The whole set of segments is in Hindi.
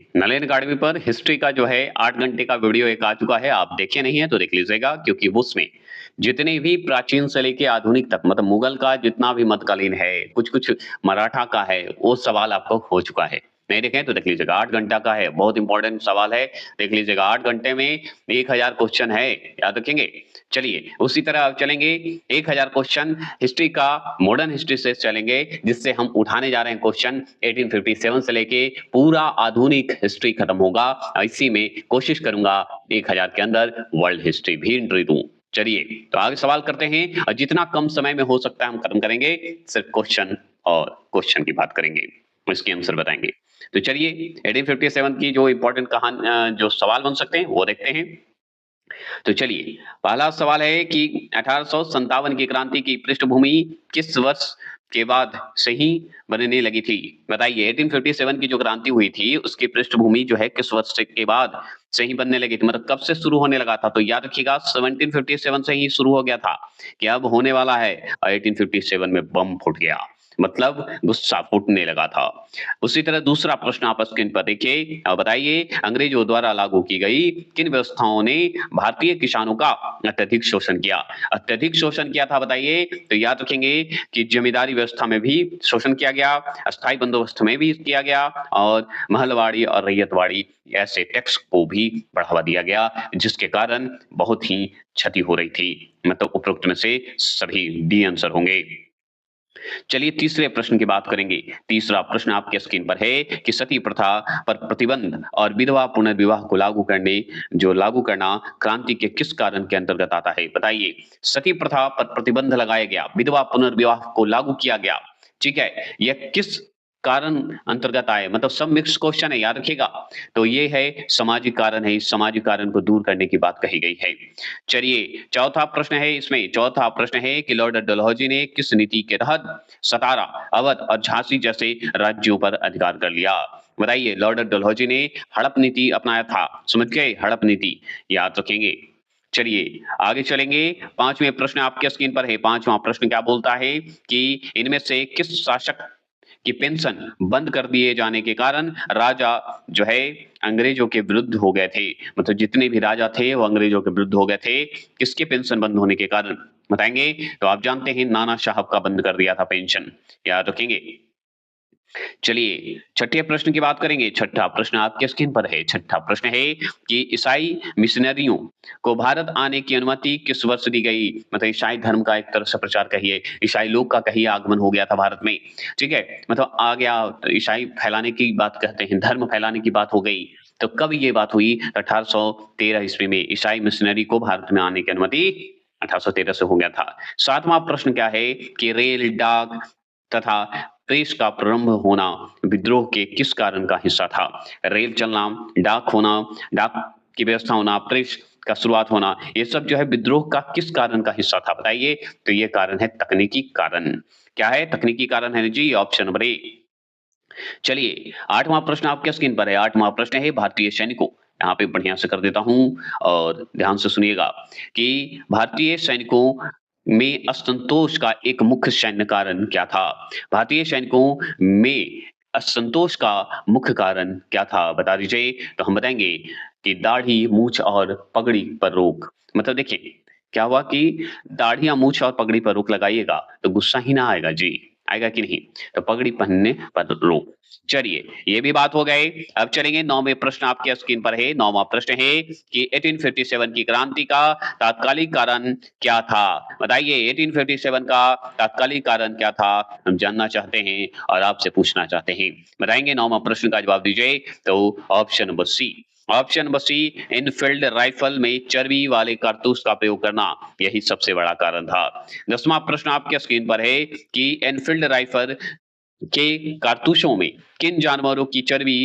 नलेन अकाडमी पर हिस्ट्री का जो है 8 घंटे का वीडियो एक आ चुका है, आप देखे नहीं हैं तो देख लीजिएगा क्योंकि उसमें जितने भी प्राचीन से लेके आधुनिक तक मतलब मुगल का जितना भी मध्यकालीन है, कुछ-कुछ मराठा का है, वो सवाल आपको हो चुका है। नहीं देखे हैं तो देख लीजिएगा 8 घंटा का है, बहुत इम्पोर्टेंट सवाल है, देख लीजिएगा 8 घंटे में 1000 क्वेश्चन है, याद रखेंगे? चलिए, उसी तरह अब चलेंगे 1000 क्वेश्चन हिस्ट्री का मॉडर्न हिस्ट्री से चलेंगे, जिससे हम उठाने जा रहे हैं क्वेश्चन 1857 से लेके पूरा आधुनिक हिस्ट्री खत्म होगा। इसी में कोशिश करूँगा 1000 के अंदर वर्ल्ड हिस्ट्री भी एंट्री दूँ। चलिए, तो आगे सवाल करते हैं और जितना कम समय में हो सकता है हम खत्म करेंगे, सिर्फ क्वेश्चन और क्वेश्चन की बात करेंगे, इसके आंसर बताएँगे। तो चलिए 1857 की जो इम्पोर्टेंट जो सवाल बन सकते हैं, वो देखते हैं। तो चलिए, पहला सवाल है कि 1857 की क्रांति की पृष्ठभूमि किस वर्ष के बाद से ही बनने लगी थी? बताइए 1857 की जो क्रांति हुई थी, उसकी पृष्ठभूमि जो है किस वर्ष से के बाद से ही बनने लगी थी? मतलब कब से शुरू होने लगा था? तो याद रखिएगा 1757 से ही शुरू हो गया था, कि अब होने वाला है और 1857 में बम फूट गया। मतलब गुस्सा फूटने लगा था। उसी तरह दूसरा प्रश्न आप स्क्रीन पर देखिए और बताइए अंग्रेजों द्वारा लागू की गई किन व्यवस्थाओं ने भारतीय किसानों का अत्यधिक शोषण किया? अत्यधिक शोषण किया था बताइए, तो याद रखेंगे कि जमींदारी व्यवस्था में भी शोषण किया गया, अस्थायी बंदोबस्त में भी किया गया और महलवाड़ी और रैयतवाड़ी ऐसे टैक्स को भी बढ़ावा दिया गया, जिसके कारण बहुत ही क्षति हो रही थी। मतलब उपरोक्त में से सभी डी आंसर होंगे। चलिए तीसरे प्रश्न की बात करेंगे। तीसरा प्रश्न आपके स्क्रीन पर है कि सती प्रथा पर प्रतिबंध और विधवा पुनर्विवाह को लागू करना क्रांति के किस कारण के अंतर्गत आता है? बताइए। सती प्रथा पर प्रतिबंध लगाया गया, विधवा पुनर्विवाह को लागू किया गया, ठीक है? यह किस कारण अंतर्गत आए? मतलब सब मिक्स क्वेश्चन है, याद रखिएगा। तो ये है सामाजिक कारण है, इस सामाजिक कारण को दूर करने की बात कही गई है। चलिए चौथा प्रश्न है कि लॉर्ड डलहौजी ने किस नीति के तहत सतारा, अवध और झांसी जैसे राज्यों पर अधिकार कर लिया? बताइए लॉर्ड डलहौजी ने हड़प नीति अपनाया था, समझ गए? हड़प नीति, याद रखेंगे। चलिए आगे चलेंगे, 5वें प्रश्न आपके स्क्रीन पर है। 5वां प्रश्न क्या बोलता है कि इनमें से किस शासक की पेंशन बंद कर दिए जाने के कारण राजा जो है अंग्रेजों के विरुद्ध हो गए थे? मतलब जितने भी राजा थे वो अंग्रेजों के विरुद्ध हो गए थे, किसके पेंशन बंद होने के कारण? बताएँगे? तो आप जानते हैं नाना साहब का बंद कर दिया था पेंशन, याद रखेंगे। चलिए, छठे प्रश्न की बात करेंगे। छठा प्रश्न आपके स्क्रीन पर है। छठा प्रश्न है कि ईसाई मिशनरियों को भारत आने की अनुमति किस वर्ष दी गई? मतलब ईसाई धर्म का एक तरह से प्रचार कहिए, ईसाई लोग का कहिए आगमन हो गया था भारत में, ठीक है? मतलब आ गया ईसाई फैलाने की बात कहते हैं, धर्म फैलाने की बात हो गई। तो कब ये बात हुई? 1813 ईस्वी में ईसाई मिशनरी को भारत में आने की अनुमति 1813 से हो गया था। 7वां प्रश्न क्या है कि रेल, डाक तथा प्रेस का प्रारंभ होना विद्रोह के किस कारण का हिस्सा था? रेल चलना, डाक होना, डाक की व्यवस्था होना, प्रेस का शुरुआत होना, ये सब जो है विद्रोह का किस कारण का हिस्सा था बताइए? तो ये कारण है तकनीकी कारण। क्या है? तकनीकी कारण है जी, ऑप्शन नंबर ए। चलिए 8वां प्रश्न आपके स्क्रीन पर है। 8वां प्रश्न है भारतीय सैनिकों, यहाँ पे बढ़िया से कर देता हूँ और ध्यान से सुनिएगा कि भारतीय सैनिकों में असंतोष का एक मुख्य सैन्य कारण क्या था? भारतीय सैनिकों में असंतोष का मुख्य कारण क्या था? बता दीजिए। तो हम बताएँगे कि दाढ़ी, मूंछ और पगड़ी पर रोक। मतलब देखिए, क्या हुआ कि दाढ़ी या मूंछ और पगड़ी पर रोक लगाइएगा, तो गुस्सा ही ना आएगा जी, आएगा कि नहीं? तो पगड़ी पहनने पर रोक। चलिए, ये भी बात हो गए। अब चलेंगे 9वें प्रश्न आपके स्क्रीन पर है। 9वां प्रश्न है कि 1857 की क्रांति का तात्कालिक कारण क्या था? बताइए 1857 का तात्कालिक कारण क्या था? हम जानना चाहते हैं और आपसे पूछना चाहते हैं। बताएँगे 9वां प्रश्न का जवाब दीजिए, तो option number C. Option number C, Enfield rifle में चर्बी वाले कारतूस का प्रयोग करना, यही सबसे बड़ा कारण था। 10वां प्रश्न आपके स्क्रीन पर है कि एनफील्ड राइफल के कारतूसों में किन जानवरों की चर्बी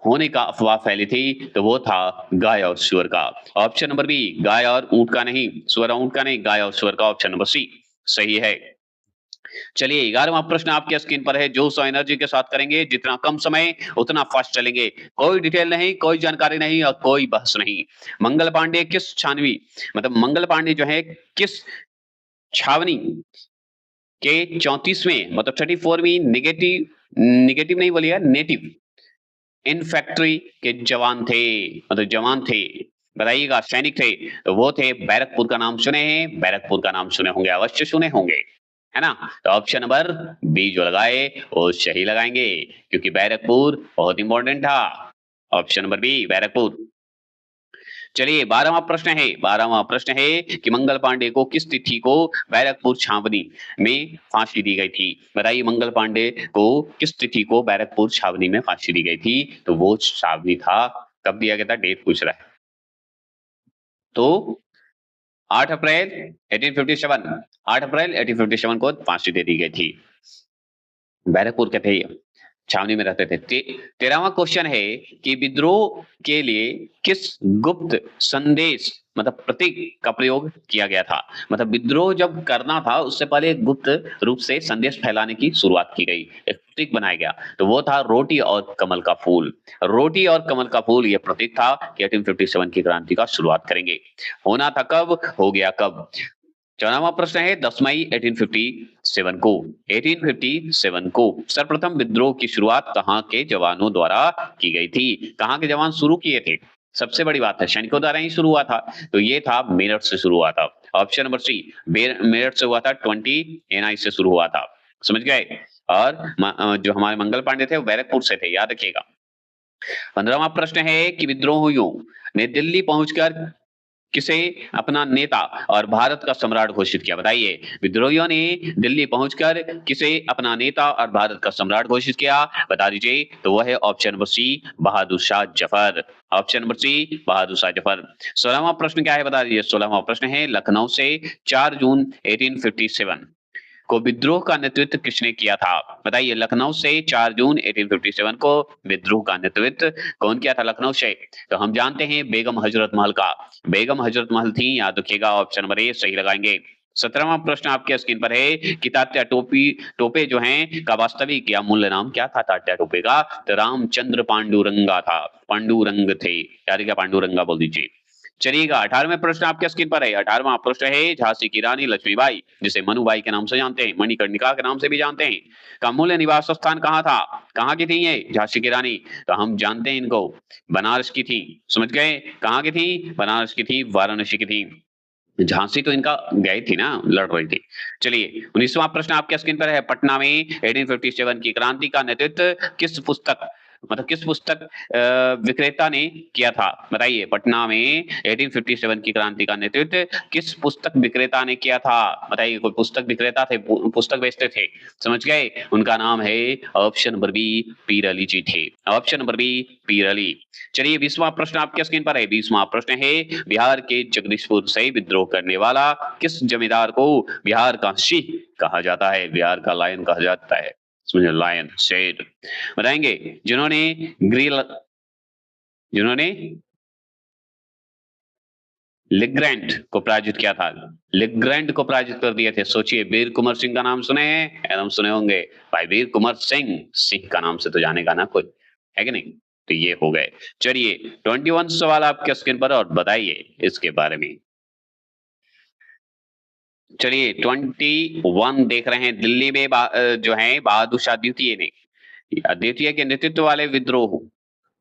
होने का अफवाह फैली थी? तो वो था गाय और सूअर का। ऑप्शन नंबर बी, गाय और ऊँट का नहीं, सूअर और ऊँट का नहीं, गाय और सूअर का, ऑप्शन नंबर सी सही है। चलिए 11वां प्रश्न आपके स्क्रीन पर है, जोश और एनर्जी के साथ करेंगे, जितना कम समय उतना फास्ट चलेंगे। कोई डिटेल नहीं, कोई जानकारी नहीं और कोई बहस नहीं। मंगल पांडे किस छानवी मतलब मंगल पांडे जो है किस छावनी के 34वें मतलब 34वीं नेगेटिव नेगेटिव नहीं बोलिएगा, नेटिव इन्फैक्ट्री के जवान थे, मतलब जवान थे, बताइएगा सैनिक थे, तो वो थे बैरकपुर का नाम सुने हैं? बैरकपुर का नाम सुने होंगे, अवश्य सुने होंगे, है ना? तो ऑप्शन नंबर बी जो लगाए वो सही लगाएँगे, क्योंकि बैरकपुर बहुत इम्पोर्टेंट था। Option number B Barrackpore. चलिए 12वां प्रश्न है कि मंगल पांडे को किस तिथि को बैरकपुर छावनी में फांसी दी गई थी? बताइए मंगल पांडे को किस तिथि को बैरकपुर छावनी में फांसी दी गई थी? तो वो छावनी था, कब दिया गया था? डेट पूछ रहा है। तो 8 अप्रैल 1857, 8 अप्रैल 1857 को फांसी दे दी गई थी। बैरकपुर के थे ये, छावनी में रहते थे। 13वां क्वेश्चन है कि विद्रोह के लिए किस गुप्त संदेश मतलब प्रतीक का प्रयोग किया गया था? मतलब विद्रोह जब करना था उससे पहले एक गुप्त रूप से संदेश फैलाने की शुरुआत की गई, एक प्रतीक बनाया गया, तो वो था रोटी और कमल का फूल। रोटी और कमल का फूल ये प्रतीक था कि 1857 की क्रांति का शुरुआत करेंगे। होना था कब, हो गया कब? 14वां प्रश्न है 10 मई 1857 को, 1857 को सर्वप्रथम विद्रोह की शुरुआत कहां के जवानों द्वारा की गई थी? कहां के जवान शुरू किए थे? सबसे बड़ी बात है सैनिकों द्वारा ही शुरू हुआ था, तो ये था मेरठ से शुरू हुआ था। ऑप्शन नंबर सी मेरठ से हुआ था, 20 एनआई से शुरू हुआ था, समझ गए? और जो हमारे मंगल पांडे थे वो बैरकपुर से थे, याद रखिएगा। 15वां प्रश्न है कि विद्रोहियों ने दिल्ली पहुंचकर किसे अपना नेता और भारत का सम्राट घोषित किया? बताइए विद्रोहियों ने दिल्ली पहुंचकर किसे अपना नेता और भारत का सम्राट घोषित किया? बता दीजिए। तो वह है option number C Bahadur Shah Zafar. Option number C Bahadur Shah Zafar. 16वां प्रश्न क्या है बता दीजिए। 16वां प्रश्न है लखनऊ से 4 जून 1857 को विद्रोह का नेतृत्व किसने किया था? बताइए लखनऊ से 4 जून 1857 को विद्रोह का नेतृत्व कौन किया था लखनऊ से? तो हम जानते हैं बेगम हजरत महल का। बेगम हजरत महल थी, याद रखिएगा। ऑप्शन नंबर ए सही लगाएंगे। 17वां प्रश्न आपके स्क्रीन पर है कि तात्या टोपे जो हैं का वास्तविक या मूल्य नाम क्या था तात्या टोपे का? तो रामचंद्र पांडुरंगा था, पांडुरंग थे, याद क्या पांडुरंगा बोल दीजिए। चलिएगा 18वें प्रश्न आपके स्क्रीन पर है। 18वां प्रश्न है झांसी की रानी लक्ष्मीबाई, जिसे मनुबाई के नाम से जानते हैं, मणिकर्णिका के नाम से भी जानते हैं, का मूल निवास स्थान कहाँ था? कहाँ की थी ये झांसी की रानी? तो हम जानते हैं इनको, बनारस की थी, समझ गए? कहाँ की थी? बनारस की थी, वाराणसी की थी। झांसी तो इनका गई थी ना, लड़ रही थी। चलिए 19वां प्रश्न आपके स्क्रीन पर है। पटना में 1857 की क्रांति का नेतृत्व किस पुस्तक मतलब किस पुस्तक विक्रेता ने किया था? बताइए पटना में 1857 की क्रांति का नेतृत्व किस पुस्तक विक्रेता ने किया था? बताइए कोई पुस्तक विक्रेता थे, पुस्तक बेचते थे, समझ गए? उनका नाम है ऑप्शन नंबर बी पीर अली जी थे। ऑप्शन नंबर बी पीर अली। चलिए 20वां प्रश्न आपके स्क्रीन पर है। 20वां प्रश्न है बिहार के जगदीशपुर से विद्रोह करने वाला किस जमींदार को बिहार का सिंह कहा जाता है? बिहार का लायन कहा जाता है, समझे? लायन, शेर। बताएंगे जिन्होंने लिग्रैंड को पराजित किया था, लिग्रैंड को पराजित कर दिए थे। सोचिए वीर कुंवर सिंह का नाम सुने हैं? एकदम सुने होंगे भाई, वीर कुंवर सिंह, सिंह का नाम से तो जानेगा ना कोई, है कि नहीं? तो ये हो गए। चलिए 21 सवाल आपके स्क्रीन पर और बताइए इसके बारे में। चलिए 21 देख रहे हैं। दिल्ली में जो है बहादुर शाह द्वितीय ने द्वितीय के नेतृत्व वाले विद्रोह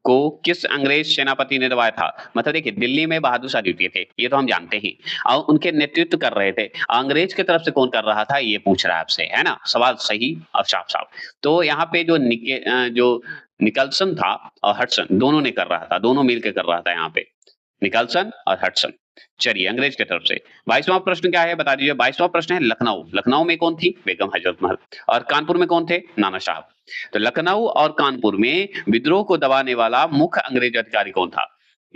को किस अंग्रेज सेनापति ने दबाया था? मतलब देखिए दिल्ली में बहादुर शाह द्वितीय थे, ये तो हम जानते हैं, और उनके नेतृत्व कर रहे थे। अंग्रेज की तरफ से कौन कर रहा था ये पूछ रहा है आपसे, है ना? सवाल सही और साफ साफ। तो यहाँ पे जो निकलसन था और हडसन दोनों ने कर रहा था, दोनों मिलकर कर रहा था यहाँ पे, निकलसन और हडसन। चलिए अंग्रेज की तरफ से 22वां प्रश्न क्या है बता दीजिए। 22वां प्रश्न है लखनऊ, लखनऊ में कौन थी? बेगम हजरत महल। और कानपुर में कौन थे? नाना साहब। तो लखनऊ और कानपुर में विद्रोह को दबाने वाला मुख्य अंग्रेज अधिकारी कौन था?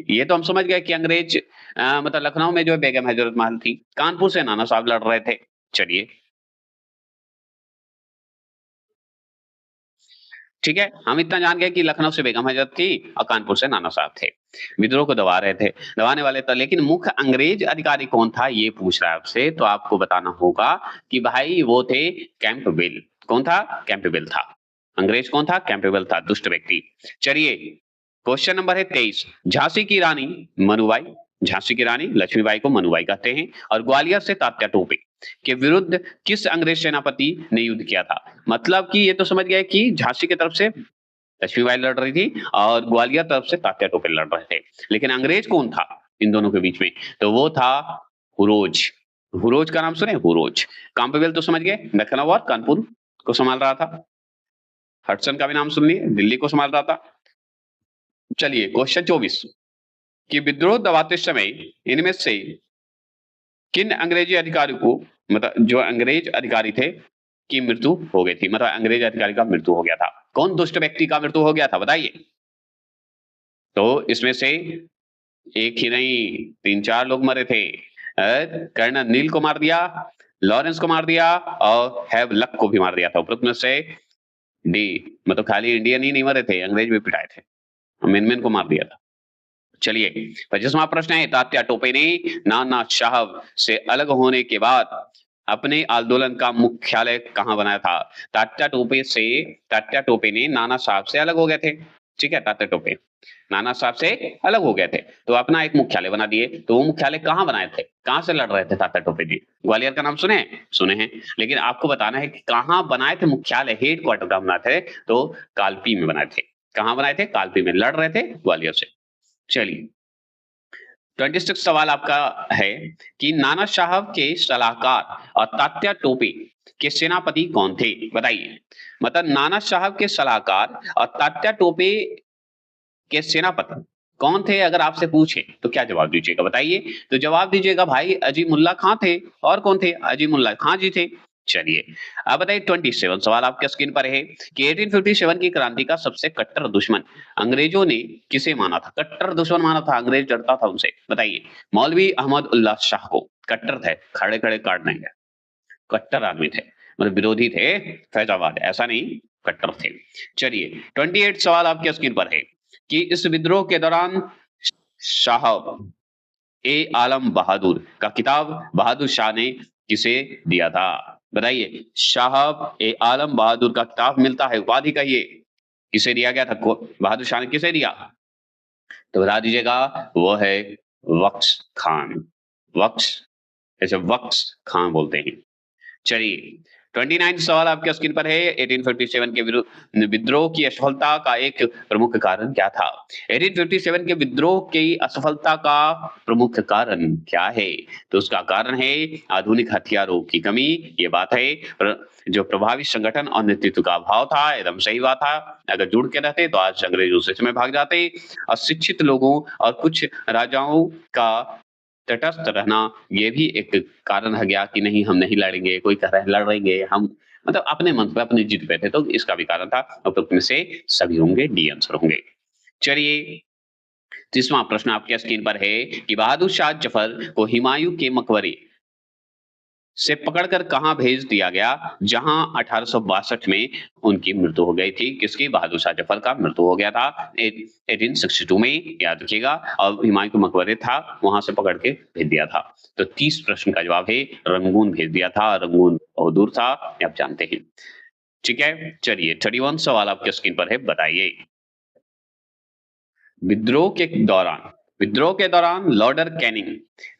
ये तो हम समझ गए कि अंग्रेज मतलब लखनऊ में जो है बेगम हजरत महल थी, कानपुर से नाना साहब लड़ रहे थे। चलिए ठीक है, हम इतना जान गए कि लखनऊ से बेगम हजरत थी और कानपुर से नाना साहब थे, विद्रोह को दबा रहे थे, दबाने वाले थे। लेकिन मुख्य अंग्रेज अधिकारी कौन था ये पूछ रहा है आपसे, तो आपको बताना होगा कि भाई वो थे कैंपबेल। कौन था? कैंपबेल था। अंग्रेज कौन था? कैंपबेल था, दुष्ट व्यक्ति। चलिए क्वेश्चन नंबर है 23। झांसी की रानी मनुबाई, झांसी की रानी लक्ष्मीबाई को मनुबाई कहते हैं, और ग्वालियर से तात्या टोपे के विरुद्ध किस अंग्रेज सेनापति ने युद्ध किया था? मतलब कि ये तो समझ गए कि झांसी की तरफ से लक्ष्मीबाई लड़ रही थी और ग्वालियर तरफ से तात्या टोपे लड़ रहे थे। लेकिन अंग्रेज कौन था इन दोनों के बीच में? तो वो था हुरोज। हुरोज का नाम सुने? हुरोज। कैंपबेल तो समझ गए, लखनऊ कानपुर को संभाल रहा था। हडसन का भी नाम सुन लिए, दिल्ली को संभाल रहा था। चलिए क्वेश्चन 24 कि विद्रोह दबाते समय इनमें से किन अंग्रेजी अधिकारी को, मतलब जो अंग्रेज अधिकारी थे, की मृत्यु हो गई थी, मतलब अंग्रेज अधिकारी का मृत्यु हो गया था। कौन दुष्ट व्यक्ति का मृत्यु हो गया था बताइए? तो इसमें से एक ही नहीं, 3-4 लोग मरे थे। कर्नल नील को मार दिया, लॉरेंस को मार दिया और हैवलक को भी मार दिया था। उपरोक्त में से डी, मतलब खाली इंडियन ही नहीं मरे थे, अंग्रेज भी पिटाए थे। मेन को मार दिया था। चलिए 25वां प्रश्न है, तात्या टोपे ने नाना साहब से अलग होने के बाद अपने आंदोलन का मुख्यालय कहां बनाया था? तात्या टोपे ने नाना साहब से अलग हो गए थे। ठीक है, तात्या टोपे नाना साहब से अलग हो गए थे तो अपना एक मुख्यालय बना दिए। तो वो मुख्यालय कहां बनाए थे? कहां से लड़ रहे थे तात्या टोपे जी? ग्वालियर का नाम सुने हैं? सुने हैं, लेकिन आपको बताना है कि कहां बनाए थे मुख्यालय, हेड क्वार्टर कहां बनाए थे? तो कालपी में बनाए थे। कहां बनाए थे? कालपी में। लड़ रहे थे ग्वालियर से। चलिए 26 सवाल आपका है कि नाना साहब के सलाहकार और तात्या टोपे के सेनापति कौन थे? बताइए। मतलब नाना साहब के सलाहकार और तात्या टोपे के सेनापति कौन थे अगर आपसे पूछे तो क्या जवाब दीजिएगा बताइए? तो जवाब दीजिएगा भाई अजीमुल्ला खां थे। और कौन थे? अजीमुल्ला खां जी थे। चलिए अब बताइए 27 सवाल आपके स्क्रीन पर है कि 1857 की क्रांति का सबसे कट्टर दुश्मन अंग्रेजों ने किसे माना था? कट्टर दुश्मन माना था, अंग्रेज डरता था उनसे। बताइए। मौलवी अहमद उल्लाह शाह को। कट्टर थे, खड़े खड़े काट देंगे, कट्टर आदमी थे, मतलब विरोधी थे, फैजाबाद ऐसा नहीं, कट्टर थे। चलिए 28 सवाल आपके स्क्रीन पर है कि इस विद्रोह के दौरान साहब ए आलम बहादुर का किताब बहादुर शाह ने किसे दिया था? बताइए। साहब ए आलम बहादुर का किताब मिलता है, उपाधि कहिए, किसे दिया गया था? बहादुर शाह ने किसे दिया? तो बता दीजिएगा, वो है बख्श खान। बख्श, ऐसे बख्श खान बोलते हैं। चलिए 29 सवाल आपके स्क्रीन पर है। 1857 के विद्रोह की असफलता का एक प्रमुख कारण क्या था? 1857 के विद्रोह की असफलता का प्रमुख कारण क्या है? तो उसका कारण है आधुनिक हथियारों की कमी। ये बात है जो प्रभावी संगठन और नेतृत्व का अभाव था। एकदम सही बात था। अगर जुड़ के रहते तो आज अंग्रेज उस समय भाग जाते। अशिक्षित लोगों और कुछ राजाओं का तटस्थ रहना ये भी एक कारण है गया कि नहीं हम नहीं लड़ेंगे, कोई कह रहा है लड़ेंगे हम, मतलब अपने मन पे अपनी जिद पे थे, तो इसका भी कारण था। उपरोक्त में से सभी होंगे, डी आंसर होंगे। चलिए 30वां प्रश्न आपके स्क्रीन पर है कि बहादुर शाह जफर को हुमायूं के मकबरे से पकड़कर कहां भेज दिया गया जहां 1862 में उनकी मृत्यु हो गई थी? किसकी? बहादुर शाह जफर का मृत्यु हो गया था 1862 में, याद रखिएगा। और हुमायूं के मकबरे था, वहां से पकड़ के भेज दिया था। तो 30 प्रश्न का जवाब है रंगून भेज दिया था। रंगून बहुत दूर था, आप जानते हैं। ठीक है, चलिए 31 सवाल आपके स्क्रीन पर है, बताइए। विद्रोह के दौरान विद्रोह के दौरान लॉर्डर कैनिंग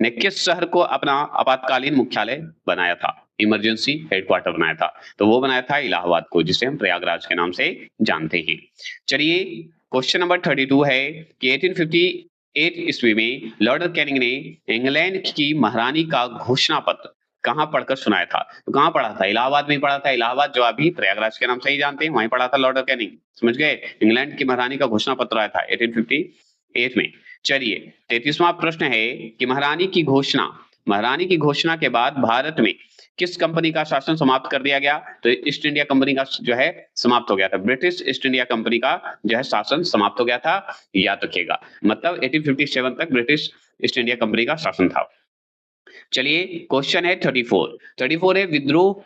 ने किस शहर को अपना आपातकालीन मुख्यालय बनाया था? इमरजेंसी हेडक्वार्टर बनाया था। तो वो बनाया था इलाहाबाद को, जिसे हम प्रयागराज के नाम से जानते हैं। चलिए क्वेश्चन नंबर 32 है कि 1858 ईस्वी में लॉर्डर कैनिंग ने इंग्लैंड की महारानी का घोषणा पत्र कहां पढ़कर सुनाया था? तो कहां पढ़ा था? इलाहाबाद में पढ़ा था। इलाहाबाद जो अभी प्रयागराज के नाम से ही जानते हैं, वहीं पढ़ा था लॉर्डर कैनिंग। समझ गए? इंग्लैंड की महारानी का घोषणा पत्र आया था 1858 में। चलिए 33वां प्रश्न है कि महारानी की घोषणा के बाद भारत में किस कंपनी का शासन समाप्त कर दिया गया? तो ईस्ट इंडिया कंपनी का जो है समाप्त हो गया था। ब्रिटिश ईस्ट इंडिया कंपनी का जो है शासन समाप्त हो गया था, याद रखिएगा। मतलब 1857 तक ब्रिटिश ईस्ट इंडिया कंपनी का शासन था। चलिए क्वेश्चन है 34 है विद्रोह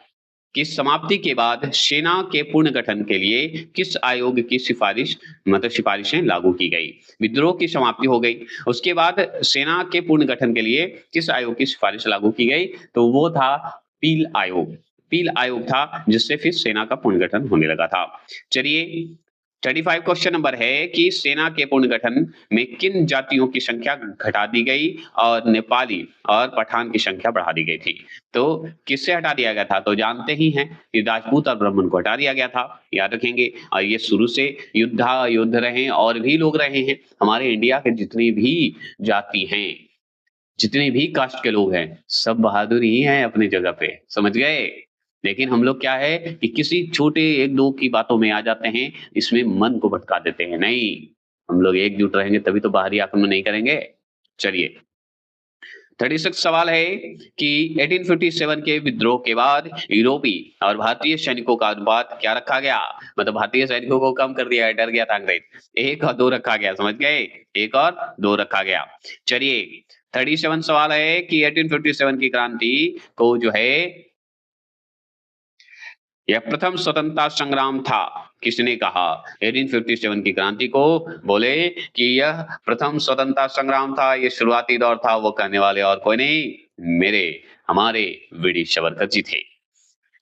की समाप्ति के बाद सेना के पुनर्गठन के लिए किस आयोग की सिफारिशें लागू की गई? विद्रोह की समाप्ति हो गई, उसके बाद सेना के पुनर्गठन के लिए किस आयोग की सिफारिश लागू की गई? तो वो था पील आयोग। पील आयोग था जिससे फिर सेना का पुनर्गठन होने लगा था। चलिए 35 क्वेश्चन नंबर है कि सेना के पुनर्गठन में किन जातियों की संख्या घटा दी गई और नेपाली और पठान की संख्या बढ़ा दी गई थी। तो किससे हटा दिया गया था? तो जानते ही हैं कि राजपूत और ब्राह्मण को हटा दिया गया था, याद रखेंगे। और ये शुरू से युद्ध रहे और भी लोग रहे हैं। हमारे इंडिया के जितनी भी जाति हैं, जितने भी कास्ट के लोग हैं, सब बहादुर ही हैं अपनी जगह पे, समझ गए? लेकिन हम लोग क्या है कि किसी छोटे 1-2 की बातों में आ जाते हैं, इसमें मन को भटका देते हैं। नहीं, हम लोग एकजुट रहेंगे तभी तो बाहरी आक्रमण नहीं करेंगे। चलिए, 36 सवाल है कि 1857 के विद्रोह के बाद यूरोपीय और भारतीय सैनिकों का अनुपात क्या रखा गया? मतलब भारतीय सैनिकों को कम कर दिया है, डर गया था अंग्रेज। 1 और 2 रखा गया, समझ गए? 1 और 2 रखा गया। चलिए, 37 सवाल है कि 1857 की क्रांति को जो है, यह प्रथम स्वतंत्रता संग्राम था। किसने कहा? 1857 की क्रांति को बोले कि यह प्रथम स्वतंत्रता संग्राम था, ये शुरुआती दौर था, वो कहने वाले और कोई नहीं, हमारे वीर सावरकर जी थे।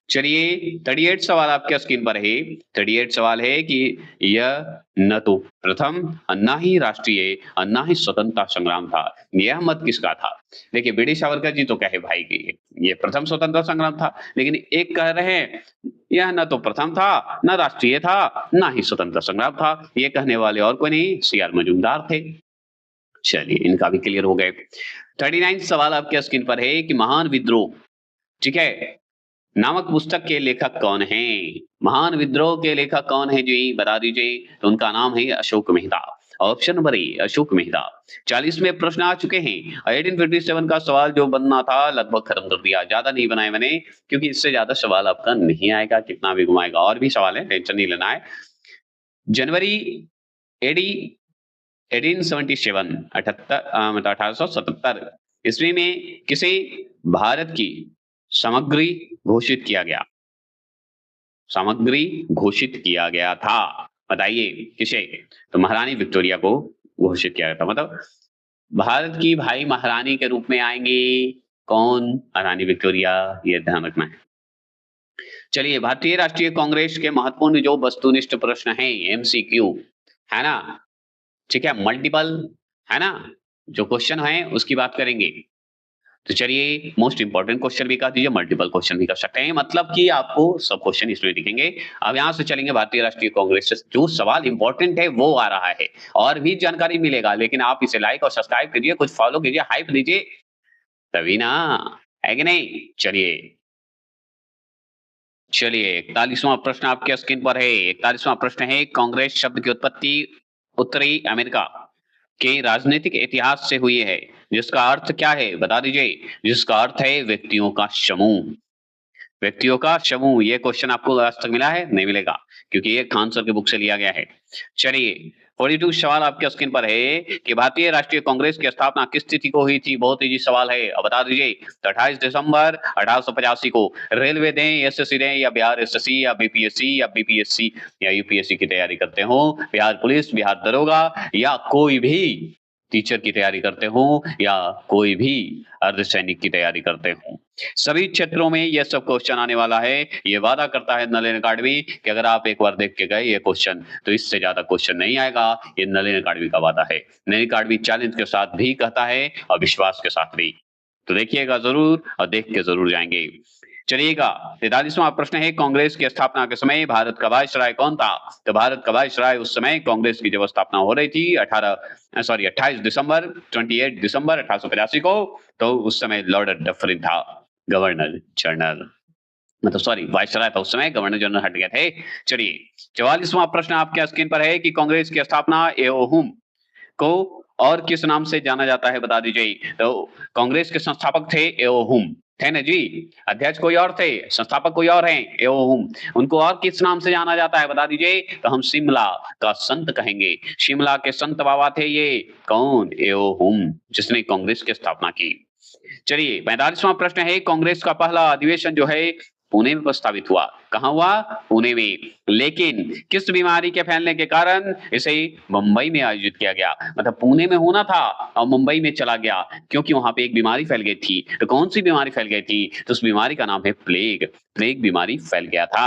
चलिए, 38 सवाल आपके स्क्रीन पर है। 38 सवाल है कि यह न तो प्रथम और ना ही राष्ट्रीय और ना ही स्वतंत्रता संग्राम था। यह मत किसका था? देखिए, बीडी सावरकर जी तो कहे भाई कि ये प्रथम स्वतंत्रता संग्राम था, लेकिन एक कह रहे हैं यह न तो प्रथम था, न राष्ट्रीय था, ना ही स्वतंत्रता संग्राम था। ये कहने वाले और कोई नहीं, सीआर मजूमदार थे। चलिए, इनका भी क्लियर हो गए। 39 सवाल आपके स्क्रीन पर है कि महान विद्रोह, ठीक है, नामक पुस्तक के लेखक कौन हैं? महान विद्रोह के लेखक कौन है जी, बता दीजिए। तो उनका नाम है Ashok Mehta. Option number A, Ashok Mehta. 40वें प्रश्न आ चुके हैं। 1857 का सवाल जो बनना था लगभग खत्म कर दिया, ज्यादा नहीं बनाए मैंने, क्योंकि इससे ज्यादा सवाल आपका नहीं आएगा, कितना भी घुमाएगा। और भी सवाल है, टेंशन नहीं लेना है। जनवरी एडी 1877 मतलब 1877 ईस्वी में किसे भारत की सामग्री घोषित किया गया? सामग्री घोषित किया गया था, बताइए किसे? तो महारानी विक्टोरिया को घोषित किया गया था। मतलब भारत की भाई महारानी के रूप में आएंगी कौन? महारानी विक्टोरिया, ये ध्यान रखना है। चलिए, भारतीय राष्ट्रीय कांग्रेस के महत्वपूर्ण जो वस्तुनिष्ठ प्रश्न हैं, एमसीक्यू, है ना? ठीक है, मल्टीपल, है ना? जो क्वेश्चन है उसकी बात करेंगे। तो चलिए, मोस्ट इंपोर्टेंट क्वेश्चन भी कह दीजिए, मल्टीपल क्वेश्चन भी कर सकते हैं, मतलब कि आपको सब क्वेश्चन इसमें दिखेंगे। अब यहाँ से चलेंगे भारतीय राष्ट्रीय कांग्रेस से, जो सवाल इंपॉर्टेंट है वो आ रहा है, और भी जानकारी मिलेगा, लेकिन आप इसे लाइक और सब्सक्राइब कीजिए, कुछ फॉलो कीजिए, हाइप दीजिए, तभी ना, है कि नहीं? चलिए, 41वां प्रश्न आपके स्क्रीन पर है। 41वां प्रश्न है, कांग्रेस शब्द की उत्पत्ति उत्तरी अमेरिका के राजनीतिक इतिहास से हुई है, जिसका अर्थ क्या है, बता दीजिए। जिसका अर्थ है व्यक्तियों का समूह। व्यक्तियों का समूह, ये क्वेश्चन आपको आज तक मिला है? नहीं मिलेगा, क्योंकि ये खान सर के बुक से लिया गया है। चलिए, 42 सवाल आपके स्क्रीन पर है कि भारतीय राष्ट्रीय कांग्रेस की स्थापना किस तिथि को हुई थी? बहुत इजी सवाल है, अब बता दीजिए। तो 28 दिसंबर 1885 को। रेलवे दें, एसएससी दें, या बिहार एसएससी, या बीपीएससी, या बीपीएससी या यूपीएससी की तैयारी करते हो, बिहार पुलिस, बिहार दरोगा, या कोई भी टीचर की तैयारी करते हो, या कोई भी अर्धसैनिक की तैयारी करते हो, सभी क्षेत्रों में ये सब क्वेश्चन आने वाला है। ये वादा करता है नलिन अकादमी कि अगर आप एक बार देख के गए ये क्वेश्चन, तो इससे ज्यादा क्वेश्चन नहीं आएगा। ये नलिन अकादमी का वादा है। नलिन अकादमी चैलेंज के साथ भी कहता है और विश्वास के साथ भी। तो देखिएगा जरूर और देख के जरूर जाएंगे। चलिएगा, 43वां प्रश्न है, कांग्रेस की स्थापना के समय भारत का वायसराय कौन था? तो भारत का वायसराय उस समय कांग्रेस की जब स्थापना हो रही थी 28 दिसंबर 1885 को, तो उस समय लॉर्ड डफरिन था गवर्नर जनरल, मतलब सॉरी वायसराय था उस समय, गवर्नर जनरल हट गए थे। चलिए, 44वां प्रश्न आपके स्क्रीन पर है कि कांग्रेस की स्थापना एओहुम को और किस नाम से जाना जाता है, बता दीजिए। तो कांग्रेस के संस्थापक थे एओहुम, थे ना जी। अध्यक्ष कोई और थे, संस्थापक कोई और हैं, एओहुम। उनको और किस नाम से जाना जाता है, बता दीजिए। तो हम शिमला का संत कहेंगे। शिमला के संत बाबा थे ये, कौन? एओहुम, जिसने कांग्रेस की स्थापना की। चलिए, 45वां प्रश्न है, कांग्रेस का पहला अधिवेशन जो है पुणे में प्रस्तावित हुआ। कहां हुआ? पुणे में। लेकिन किस बीमारी के फैलने के कारण इसे मुंबई में आयोजित किया गया? मतलब पुणे में होना था और मुंबई में चला गया, क्योंकि वहां पे एक बीमारी फैल गई थी। तो कौन सी बीमारी फैल गई थी? तो उस बीमारी का नाम है प्लेग। प्लेग बीमारी फैल गया था।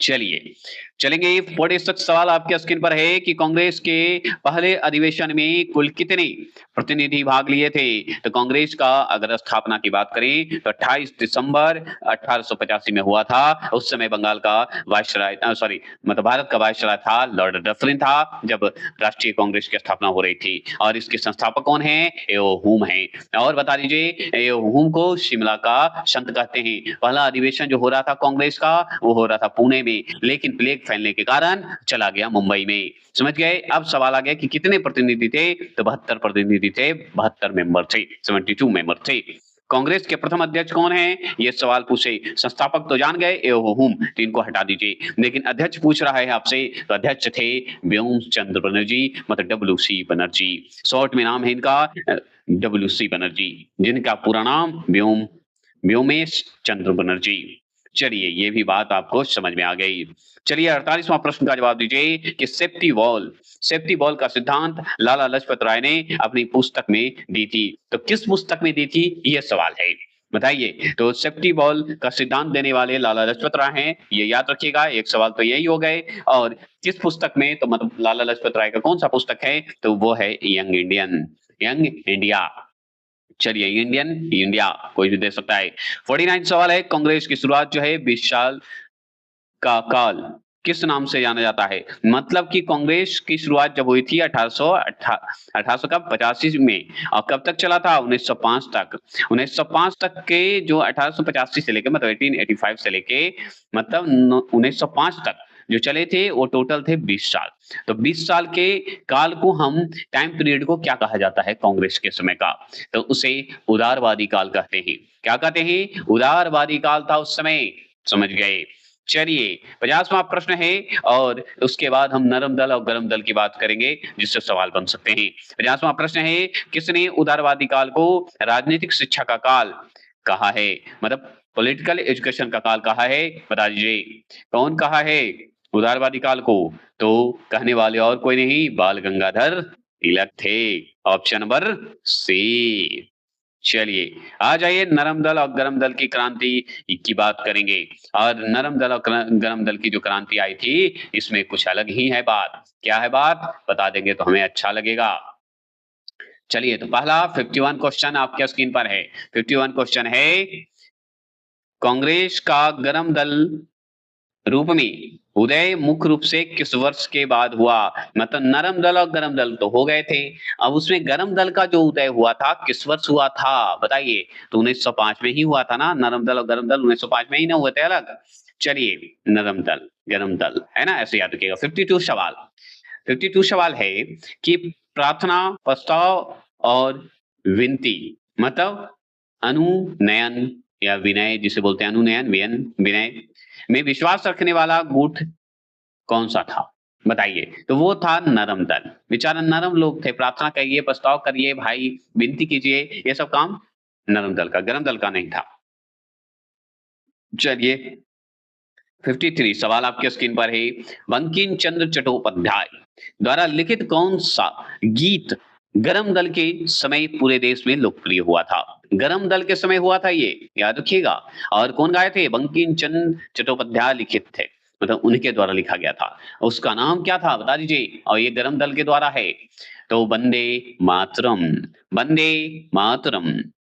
चलिए, चलेंगे 46 सवाल आपके स्क्रीन पर है कि कांग्रेस के पहले अधिवेशन में कुल कितने प्रतिनिधि भाग लिए थे? तो कांग्रेस का अगर स्थापना की बात करें तो 28 दिसंबर 1885 में हुआ था। उस समय बंगाल का वायसराय सॉरी मतलब भारत का वायसराय था, लॉर्ड डफरिन था, जब राष्ट्रीय कांग्रेस की स्थापना हो रही थी। और इसके संस्थापक कौन हैं? एओ हुम हैं। और बता दीजिए, एओ हुम को शिमला का संत कहते हैं। पहला अधिवेशन जो हो रहा था कांग्रेस का, वो हो रहा था पुणे में, लेकिन प्लेग फैलने के कारण चला गया मुंबई में। समझ गए? अब सवाल आ गया कि कितने प्रतिनिधि थे? तो 72 प्रतिनिधि थे, 72 मेंबर थे, 72 मेंबर थे। कांग्रेस के प्रथम अध्यक्ष कौन हैं? ये सवाल पूछे। संस्थापक तो जान गए एओ हुम, तो इनको हटा दीजिए। लेकिन अध्यक्ष पूछ रहा है आपसे, तो अध्यक्ष थे व्योम चंद्र बनर्जी, मतलब डब्ल्यू.सी. बनर्जी। शॉर्ट में नाम है इनका डब्ल्यू.सी. बनर्जी, जिनका पूरा नाम व्योमेश चंद्र बनर्जी। चलिए, ये भी बात आपको समझ में आ गई। चलिए 48वां प्रश्न का जवाब दीजिए कि सेफ्टी वॉल का सिद्धांत लाला लाजपत राय ने अपनी पुस्तक में दी थी। तो किस पुस्तक में दी थी? ये सवाल है। बताइए। तो सेफ्टी वॉल का सिद्धांत देने वाले लाला लाजपत राय हैं, ये याद रखिएगा। एक सवाल तो यही हो गए। और किस पुस्तक में? तो मतलब लाला लाजपत राय का कौन सा पुस्तक है? तो वो है यंग इंडिया। चलिए, इंडियन इंडिया कोई भी दे सकता है। 49 सवाल है, कांग्रेस की शुरुआत जो है 20 साल का काल किस नाम से जाना जाता है? मतलब कि कांग्रेस की शुरुआत जब हुई थी 1885 में, और कब तक चला था? 1905 तक। 1905 तक के जो 1885 से लेके मतलब 1885 से लेके मतलब 1905 तक जो चले थे, वो टोटल थे 20 साल। तो 20 साल के काल को हम टाइम पीरियड को क्या कहा जाता है कांग्रेस के समय का? तो उसे उदारवादी काल कहते हैं। क्या कहते हैं? उदारवादी काल था उस समय। समझ गए? चलिए 50वां प्रश्न है, और उसके बाद हम नरम दल और गरम दल की बात करेंगे, जिससे सवाल बन सकते हैं। 50वां प्रश्न है, किसने उदारवादी काल को राजनीतिक शिक्षा का काल कहा है? मतलब पॉलिटिकल एजुकेशन का काल कहा है? बता दीजिए। कौन कहा है उदारवादी काल को? तो कहने वाले और कोई नहीं, बाल गंगाधर तिलक थे। Option number C. चलिए, आ जाइए नरम दल और गरम दल की क्रांति की बात करेंगे। और नरम दल और गरम दल की जो क्रांति आई थी, इसमें कुछ अलग ही है बात। क्या है बात? बता देंगे तो हमें अच्छा लगेगा। चलिए, तो पहला 51 क्वेश्चन आपके स्क्रीन पर है। 51 क्वेश्चन है, कांग्रेस का गरम दल रूप में उदय मुख्य रूप से किस वर्ष के बाद हुआ? मतलब नरम दल और गरम दल तो हो गए थे, अब उसमें गरम दल का जो उदय हुआ था किस वर्ष हुआ था? बताइए। तो 1905 में ही हुआ था ना। नरम दल और गरम दल 1905 में ही ना हुए थे अलग। चलिए, नरम दल गरम दल है ना, ऐसे याद रखिएगा। 52 सवाल है कि प्रार्थना, प्रस्ताव और विनती, मतलब अनुनयन या विनय, जिसे बोलते हैं अनुनयन, विनय में विश्वास रखने वाला गुट कौन सा था? बताइए। तो वो था नरम दल। बेचारा नरम लोग थे, प्रार्थना करिए, प्रस्ताव करिए, भाई विनती कीजिए, ये सब काम नरम दल का, गरम दल का नहीं था। चलिए 53 सवाल आपके स्क्रीन पर है, बंकिम चंद्र चट्टोपाध्याय द्वारा लिखित कौन सा गीत गरम दल के समय पूरे देश में लोकप्रिय हुआ था? गरम दल के समय हुआ था, ये याद रखिएगा। और कौन गाए थे? बंकिम चंद्र चट्टोपाध्याय लिखित थे, मतलब उनके द्वारा लिखा गया था। उसका नाम क्या था? बता दीजिए। और ये गरम दल के द्वारा है। तो वंदे मातरम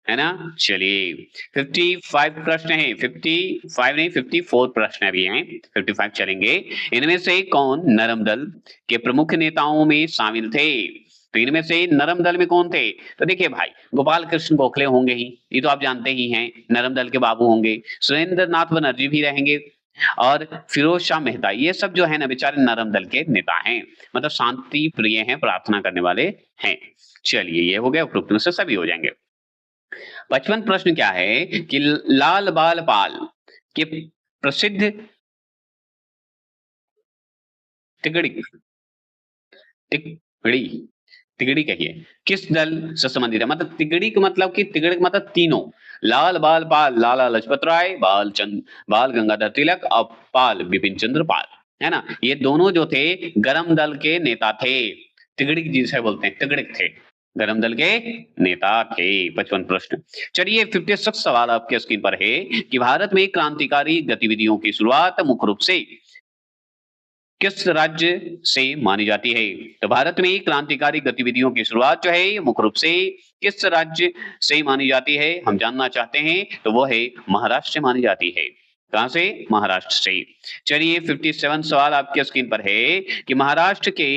है ना। चलिए 55 प्रश्न है, 55 नहीं 54 प्रश्न अभी हैं, 55 चलेंगे। इनमें से कौन नरम दल के प्रमुख नेताओं में शामिल थे? तो इनमें से नरम दल में कौन थे? तो देखिए भाई, गोपाल कृष्ण गोखले होंगे ही, ये तो आप जानते ही हैं, नरम दल के बाबू होंगे। सुरेंद्र नाथ बनर्जी भी रहेंगे, और फिरोज शाह मेहता, ये सब जो है ना बेचारे नरम दल के नेता हैं, मतलब शांति प्रिय हैं, प्रार्थना करने वाले हैं। चलिए, ये हो गया, उपरोक्त में से सभी हो जाएंगे। 55 प्रश्न क्या है कि लाल बाल पाल के प्रसिद्ध तिगड़ी तिगड़ी तिगड़ी कहिए किस दल से संबंधित है? मतलब तिगड़ी का मतलब कि तिगड़ी का मतलब तीनों, लाल बाल पाल लाला लाजपत राय, बाल गंगाधर तिलक और पाल बिपिन चंद्र पाल, है ना। ये दोनों जो थे गरम दल के नेता थे, तिगड़ी जिसे बोलते हैं, तिगड़िक थे, गरम दल के नेता थे। 55 प्रश्न। चलिए 56 सवाल आपके स्क्रीन पर है कि भारत में क्रांतिकारी गतिविधियों की शुरुआत मुख्य रूप से किस राज्य से मानी जाती है? तो भारत में क्रांतिकारी गतिविधियों की शुरुआत जो है मुख्य रूप से किस राज्य से मानी जाती है, हम जानना चाहते हैं, तो वो है महाराष्ट्र से मानी जाती है। कहां से? महाराष्ट्र से। चलिए 57 सवाल आपके स्क्रीन पर है कि महाराष्ट्र के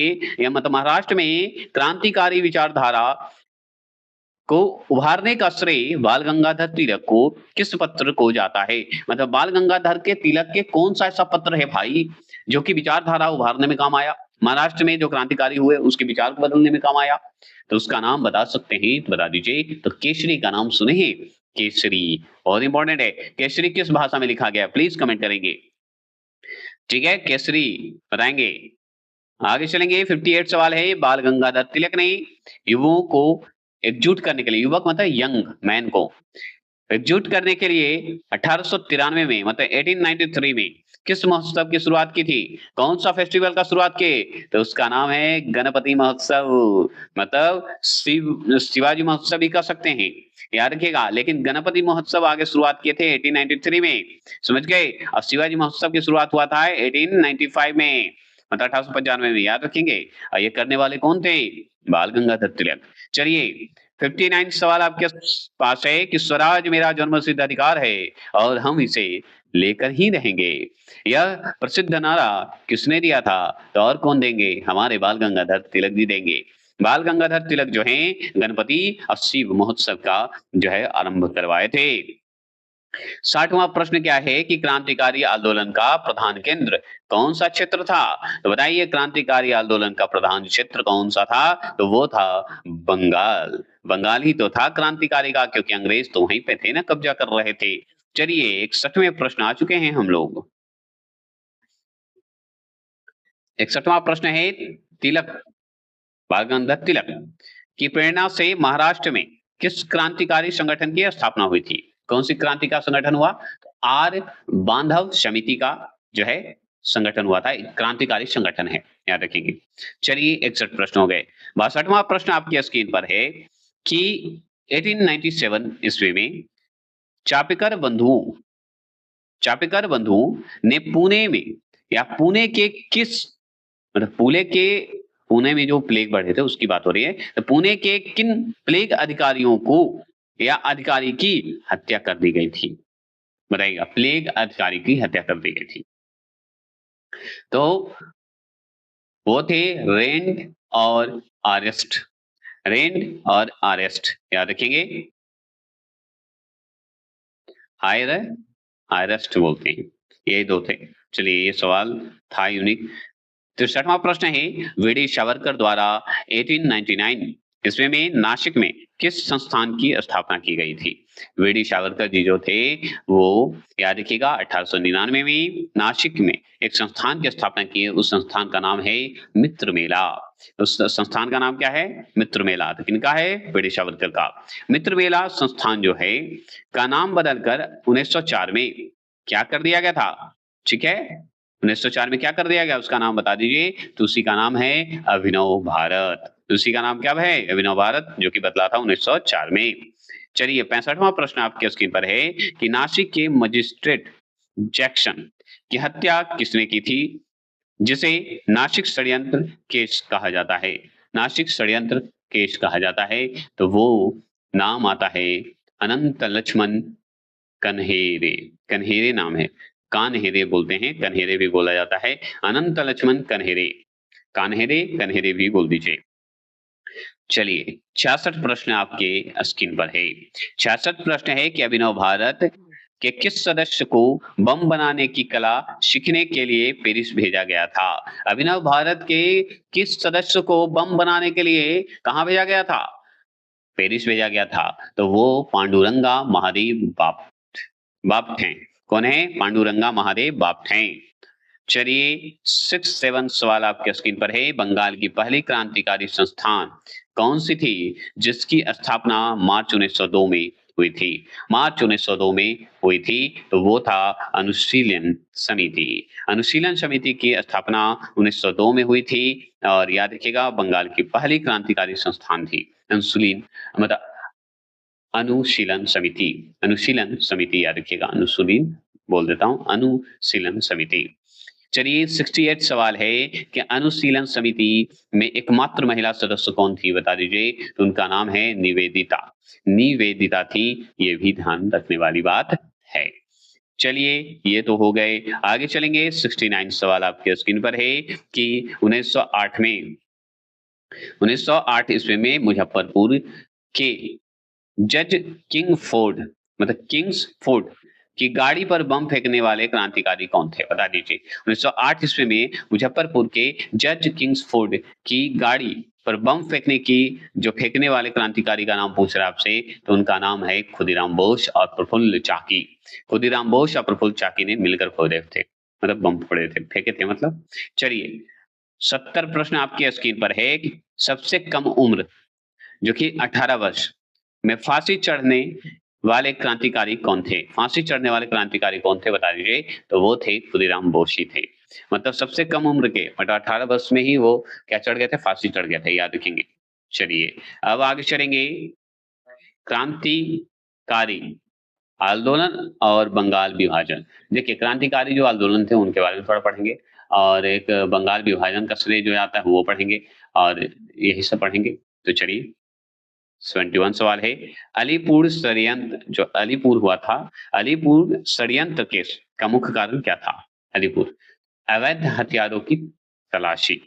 या मतलब महाराष्ट्र में क्रांतिकारी विचारधारा को उभारने का श्रेय बाल गंगाधर तिलक को किस पत्र को जाता है? मतलब बाल गंगाधर के तिलक के कौन सा ऐसा पत्र है भाई जो कि विचारधारा उभारने में काम आया? महाराष्ट्र में जो क्रांतिकारी हुए उसके विचार को बदलने में काम आया। तो उसका नाम बता सकते हैं तो बता दीजिए। तो केसरी का नाम सुने हैं? केसरी बहुत इंपॉर्टेंट है। केसरी किस भाषा में लिखा गया? प्लीज कमेंट करेंगे। ठीक है, केसरी बताएंगे। आगे चलेंगे। 58 सवाल है। बाल गंगाधर तिलक ने युवाओं को एकजुट करने के लिए, युवक मतलब यंग मैन को एकजुट करने के लिए 1893 में मतलब 1893 में किस महोत्सव की शुरुआत की थी? कौन सा फेस्टिवल का शुरुआत की? तो उसका नाम है गणपति महोत्सव। मतलब शिवाजी महोत्सव भी कह सकते हैं, याद रखिएगा। लेकिन गणपति महोत्सव आगे शुरुआत किए थे 1893 में, समझ गए। और शिवाजी महोत्सव की शुरुआत हुआ था 1895 में, मतलब 1895 में, याद रखेंगे। और ये करने वाले कौन थे? बाल गंगाधर तिलक। चलिए 59 सवाल आपके पास है कि स्वराज मेरा जन्मसिद्ध अधिकार है और हम इसे लेकर ही रहेंगे। यह प्रसिद्ध नारा किसने दिया था? तो और कौन देंगे? हमारे बाल गंगाधर तिलक जी देंगे। बाल गंगाधर तिलक जो हैं गणपति और शिव महोत्सव का जो है आरंभ करवाए थे। 60वां प्रश्न क्या है कि क्रांतिकारी आंदोलन का प्रधान केंद्र कौन सा क्षेत्र था? तो बताइए क्रांतिकारी आंदोलन का प्रधान क्षेत्र कौन सा था? तो वो था बंगाल। बंगाल ही तो था क्रांतिकारी का, क्योंकि अंग्रेज तो वहीं पे थे ना, कब्जा कर रहे थे। चलिए 61वें प्रश्न आ चुके हैं हम लोग। 61वां प्रश्न है तिलक, बाल गंगाधर तिलक की प्रेरणा से महाराष्ट्र में किस क्रांतिकारी संगठन की स्थापना हुई थी? कौन सी क्रांति का संगठन हुआ? आर्य बांधव समिति का जो है संगठन हुआ था। एक क्रांतिकारी संगठन है, याद रखेंगे। चलिए 61 प्रश्न हो गए। 62वां प्रश्न आपकी स्क्रीन पर है कि 1897 ईस्वी में चापेकर बंधुओं चापेकर बंधुओं ने पुणे में या पुणे के किस मतलब पुणे में जो प्लेग बढ़े थे उसकी बात हो रही है। तो पुणे के किन प्लेग अधिकारियों को या अधिकारी की हत्या कर दी गई थी? बताइएगा। प्लेग अधिकारी की हत्या कर दी गई थी। तो वो थे रेंड और आरेस्ट। रेंड और आरेस्ट, याद रखेंगे। हायर आरेस्ट बोलते हैं, ये दो थे। चलिए ये सवाल था यूनिक। 63वां प्रश्न है वीडी सावरकर द्वारा 1899 ईस्वी में नासिक में किस संस्थान की स्थापना की गई थी? वीडी सावरकर जी जो थे वो, याद रखिएगा, 1899 में नासिक में एक संस्थान की स्थापना की है। उस संस्थान का नाम है मित्र मेला। उस संस्थान का नाम क्या है? मित्र मेला। तो किनका है? वीडी सावरकर का। मित्र मेला संस्थान जो है का नाम बदलकर 1904 में क्या कर दिया गया था? ठीक है, 1904 में क्या कर दिया गया? उसका नाम बता दीजिए। तो उसी का नाम है अभिनव भारत। तो उसी का नाम क्या है? अभिनव भारत, जो कि बदला था 1904 में। चलिए 65वां प्रश्न आपके स्क्रीन पर है कि नासिक के मजिस्ट्रेट जैक्सन की हत्या किसने की थी, जिसे नासिक षड्यंत्र केस कहा जाता है? नासिक षड्यंत्र केस कहा जाता है। तो वो नाम आता है अनंत लक्ष्मण कन्हेरे। कन्हेरे नाम है, कान्हेरे बोलते हैं, कन्हेरे भी बोला जाता है। अनंत लक्ष्मण कन्हेरे, कान्हेरे कन्हेरे भी बोल दीजिए। चलिए 66 प्रश्न आपके स्क्रीन पर है। 66 प्रश्न है कि अभिनव भारत के किस सदस्य को बम बनाने की कला सीखने के लिए पेरिस भेजा गया था? अभिनव भारत के किस सदस्य को बम बनाने के लिए कहां भेजा गया था? पेरिस भेजा गया था। तो वो पांडुरंगा महादेव बाप हैं। कौन है? पांडुरंगा महादेव बाप हैं। चलिए 67 सवाल आपके स्क्रीन पर है। बंगाल की पहली क्रांतिकारी संस्थान कौन सी थी जिसकी स्थापना मार्च 1902 में हुई थी? मार्च 1902 में हुई थी। तो वो था अनुशीलन समिति। अनुशीलन समिति की स्थापना 1902 में हुई थी। और याद रखिएगा बंगाल की पहली क्रांतिकारी संस्थान थी अनुशीलन, मतलब अनुशीलन समिति। अनुशीलन समिति याद रखिएगा, अनुशीलन बोल देता हूं, अनुशीलन समिति। चलिए 68 सवाल है कि अनुशीलन समिति में एकमात्र महिला सदस्य कौन थी, बता दीजिए। तो उनका नाम है निवेदिता। निवेदिता थी, ये भी ध्यान रखने वाली बात है। चलिए ये तो हो गए, आगे चलेंगे। 69 सवाल आपके स्क्रीन पर है कि 1908 में 1908 ईस्वी में मुजफ्फरपुर के जज किंग फोर्ड मतलब किंग्स फोर्ड की गाड़ी पर बम फेंकने वाले क्रांतिकारी कौन थे, बता दीजिए। 1908 ईस्वी में मुजफ्फरपुर के जज किंग्स फोर्ड की गाड़ी पर बम फेंकने वाले क्रांतिकारी का नाम पूछ रहा है आपसे, तो उनका नाम है खुदीराम बोस और प्रफुल्ल चाकी। खुदीराम बोस और प्रफुल्ल चाकी ने मिलकर फोड़े थे, मतलब बम फोड़े थे, फेंके थे मतलब। चलिए 70 प्रश्न आपके स्क्रीन पर है कि सबसे कम उम्र जो कि 18 वर्ष में फांसी चढ़ने वाले क्रांतिकारी कौन थे? फांसी चढ़ने वाले क्रांतिकारी कौन थे, बता दीजिए। तो वो थे खुदीराम बोस ही थे। मतलब सबसे कम उम्र के, मतलब 18 वर्ष में ही वो क्या चढ़ गए थे, फांसी चढ़ गए थे, याद रखेंगे। चलिए अब आगे चलेंगे। क्रांतिकारी आंदोलन और बंगाल विभाजन। देखिए क्रांतिकारी जो आंदोलन थे उनके बारे में थोड़ा पढ़ेंगे, और एक बंगाल विभाजन का श्रेय जो आता है वो पढ़ेंगे, और यही सब पढ़ेंगे। तो चलिए 71 सवाल है। अलीपुर षड्यंत्र, जो अलीपुर हुआ था, अलीपुर षड्यंत्र केस का मुख्य कारण क्या था? अलीपुर अवैध हथियारों की तलाशी,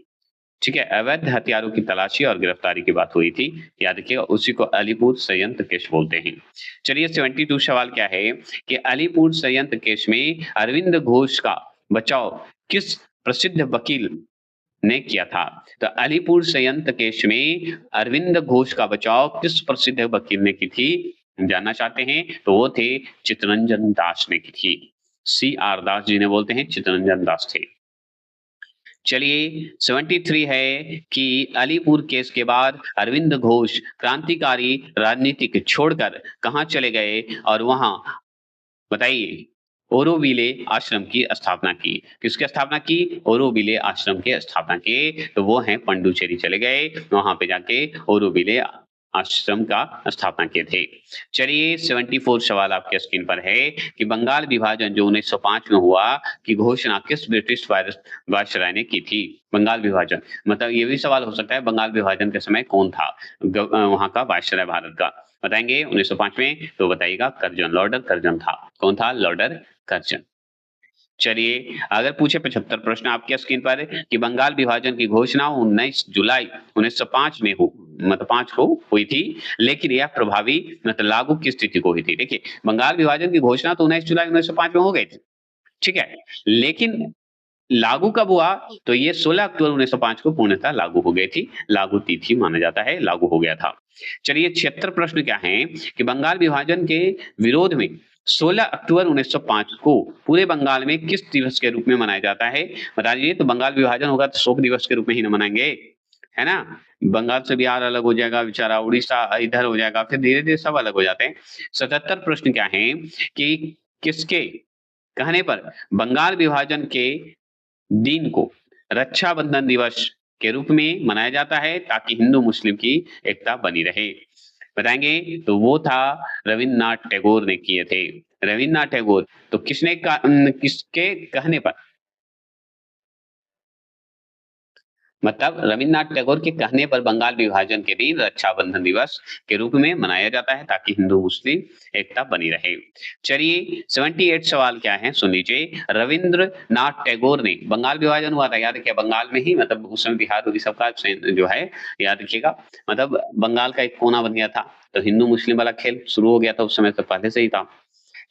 ठीक है, अवैध हथियारों की तलाशी और गिरफ्तारी की बात हुई थी, याद रखिएगा। उसी को अलीपुर षड्यंत्र केस बोलते हैं। चलिए 72 सवाल क्या है कि अलीपुर षड्यंत्र केस में अरविंद घोष का बचाव किस प्रसिद्ध वकील ने किया था? तो अलीपुर षड्यंत्र केस में अरविंद घोष का बचाव किस प्रसिद्ध वकील ने की थी, जानना चाहते हैं? तो वो थे चित्तरंजन दास ने की थी। CR दास जिन्हें बोलते हैं, चित्तरंजन दास थे। चलिए 73 है कि अलीपुर केस के बाद अरविंद घोष क्रांतिकारी राजनीति छोड़कर कहां चले गए और वहां, बताइए, ओरोविले आश्रम की स्थापना की। किसकी स्थापना की? ओरोविले आश्रम के स्थापना की। तो वो हैं पंडुचेरी चले गए, वहां पे जाके ओरोविले आश्रम का स्थापना किए थे। चलिए 74 सवाल आपके स्क्रीन पर है कि बंगाल विभाजन जो 1905 में हुआ की घोषणा किस ब्रिटिश वायसराय ने की थी? बंगाल विभाजन, मतलब ये भी सवाल हो सकता है, बंगाल विभाजन के समय कौन था वहां का वायसराय भारत का? बताएंगे 1905 में, तो बताइएगा कर्जन, लॉर्डर कर्जन था। कौन था? Louder Curzon. चलिए अगर पूछे 75 प्रश्न आपके स्क्रीन पर कि बंगाल विभाजन की घोषणा 19 जुलाई 1905 में मतलब 5 को हुई थी, लेकिन यह प्रभावी मतलब लागू की स्थिति को हुई थी। देखिए बंगाल विभाजन की घोषणा तो 19 जुलाई 1905 में हो गई थी, ठीक है, लेकिन लागू कब हुआ? तो ये 16 अक्टूबर 1905 को पूर्णतः लागू हो गई थी, लागू तिथि माना जाता है, लागू हो गया था। चलिए 76 प्रश्न क्या है कि बंगाल विभाजन के विरोध में 16 अक्टूबर 1905 को पूरे बंगाल में किस दिवस के रूप में मनाया जाता है? बता दीजिए। तो बंगाल विभाजन होगा तो शोक दिवस के रूप में ही न मनाएंगे, है ना। बंगाल से बिहार अलग हो जाएगा, बेचारा उड़ीसा इधर हो जाएगा, फिर धीरे धीरे सब अलग हो जाते हैं। 77 प्रश्न क्या है कि किसके कहने पर बंगाल विभाजन के दिन को रक्षाबंधन दिवस के रूप में मनाया जाता है ताकि हिंदू मुस्लिम की एकता बनी रहे? बताएंगे। तो वो था रविन्द्रनाथ टैगोर ने किए थे। रविन्द्रनाथ टैगोर, तो किसके कहने पर, मतलब रविन्द्रनाथ टैगोर के कहने पर बंगाल विभाजन के दिन रक्षाबंधन दिवस के रूप में मनाया जाता है ताकि हिंदू मुस्लिम एकता बनी रहे। चलिए 78 सवाल क्या है सुन लीजिए। रविन्द्रनाथ टैगोर ने, बंगाल विभाजन हुआ था याद रखिए, बंगाल में ही, मतलब उस समय बिहार उड़ीसा का जो है, याद रखिएगा, मतलब बंगाल का एक कोना बन गया था, तो हिंदू मुस्लिम वाला खेल शुरू हो गया था उस समय, तो पहले से ही था।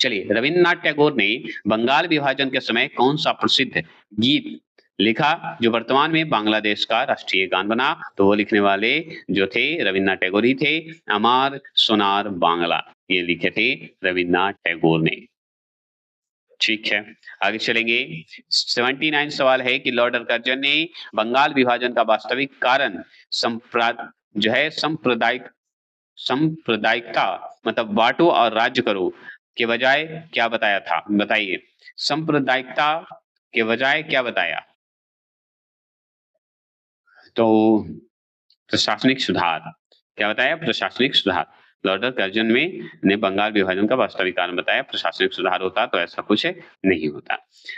चलिए रविन्द्रनाथ टैगोर ने बंगाल विभाजन के समय कौन सा प्रसिद्ध गीत लिखा जो वर्तमान में बांग्लादेश का राष्ट्रीय गान बना? तो वो लिखने वाले जो थे रविन्द्रनाथ टैगोर ही थे। अमार सोनार बांग्ला, ये लिखे थे रविन्द्रनाथ टैगोर ने। ठीक है आगे चलेंगे। 79 सवाल है कि लॉर्ड कर्जन ने बंगाल विभाजन का वास्तविक कारण जो है सांप्रदायिकता, मतलब बांटो और राज्य करो के बजाय क्या बताया था? बताइए। सांप्रदायिकता के बजाय क्या बताया? तो प्रशासनिक सुधार। क्या बताया? प्रशासनिक सुधार। लॉर्ड कर्जन में ने बंगाल विभाजन का वास्तविक कारण बताया, प्रशासनिक सुधार होता तो ऐसा कुछ नहीं होता।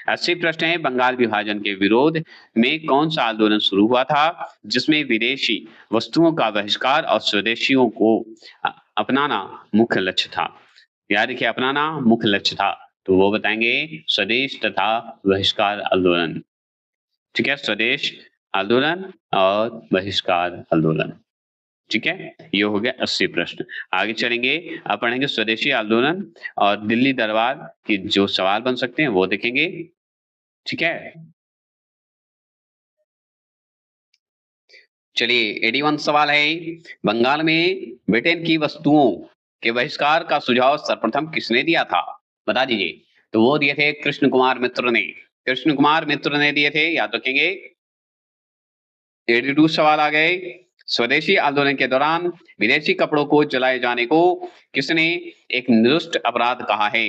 80 प्रश्न है, बंगाल विभाजन के विरोध में कौन सा आंदोलन शुरू हुआ था जिसमें विदेशी वस्तुओं का बहिष्कार और स्वदेशियों को अपनाना मुख्य लक्ष्य था। याद रखिए, अपनाना मुख्य लक्ष्य था, तो वो बताएंगे स्वदेश तथा बहिष्कार आंदोलन। ठीक है, स्वदेश आंदोलन और बहिष्कार आंदोलन। ठीक है, ये हो गया 80 प्रश्न। आगे चलेंगे, अब पढ़ेंगे स्वदेशी आंदोलन और दिल्ली दरबार के जो सवाल बन सकते हैं वो देखेंगे। ठीक है, चलिए 81 सवाल है, बंगाल में ब्रिटेन की वस्तुओं के बहिष्कार का सुझाव सर्वप्रथम किसने दिया था, बता दीजिए। तो वो दिए थे कृष्ण कुमार मित्र ने, कृष्ण कुमार मित्र ने दिए थे, याद रखेंगे। 82 सवाल आ गए, स्वदेशी आंदोलन के दौरान विदेशी कपड़ों को जलाए जाने को किसने एक निरुष्ट अपराध कहा है।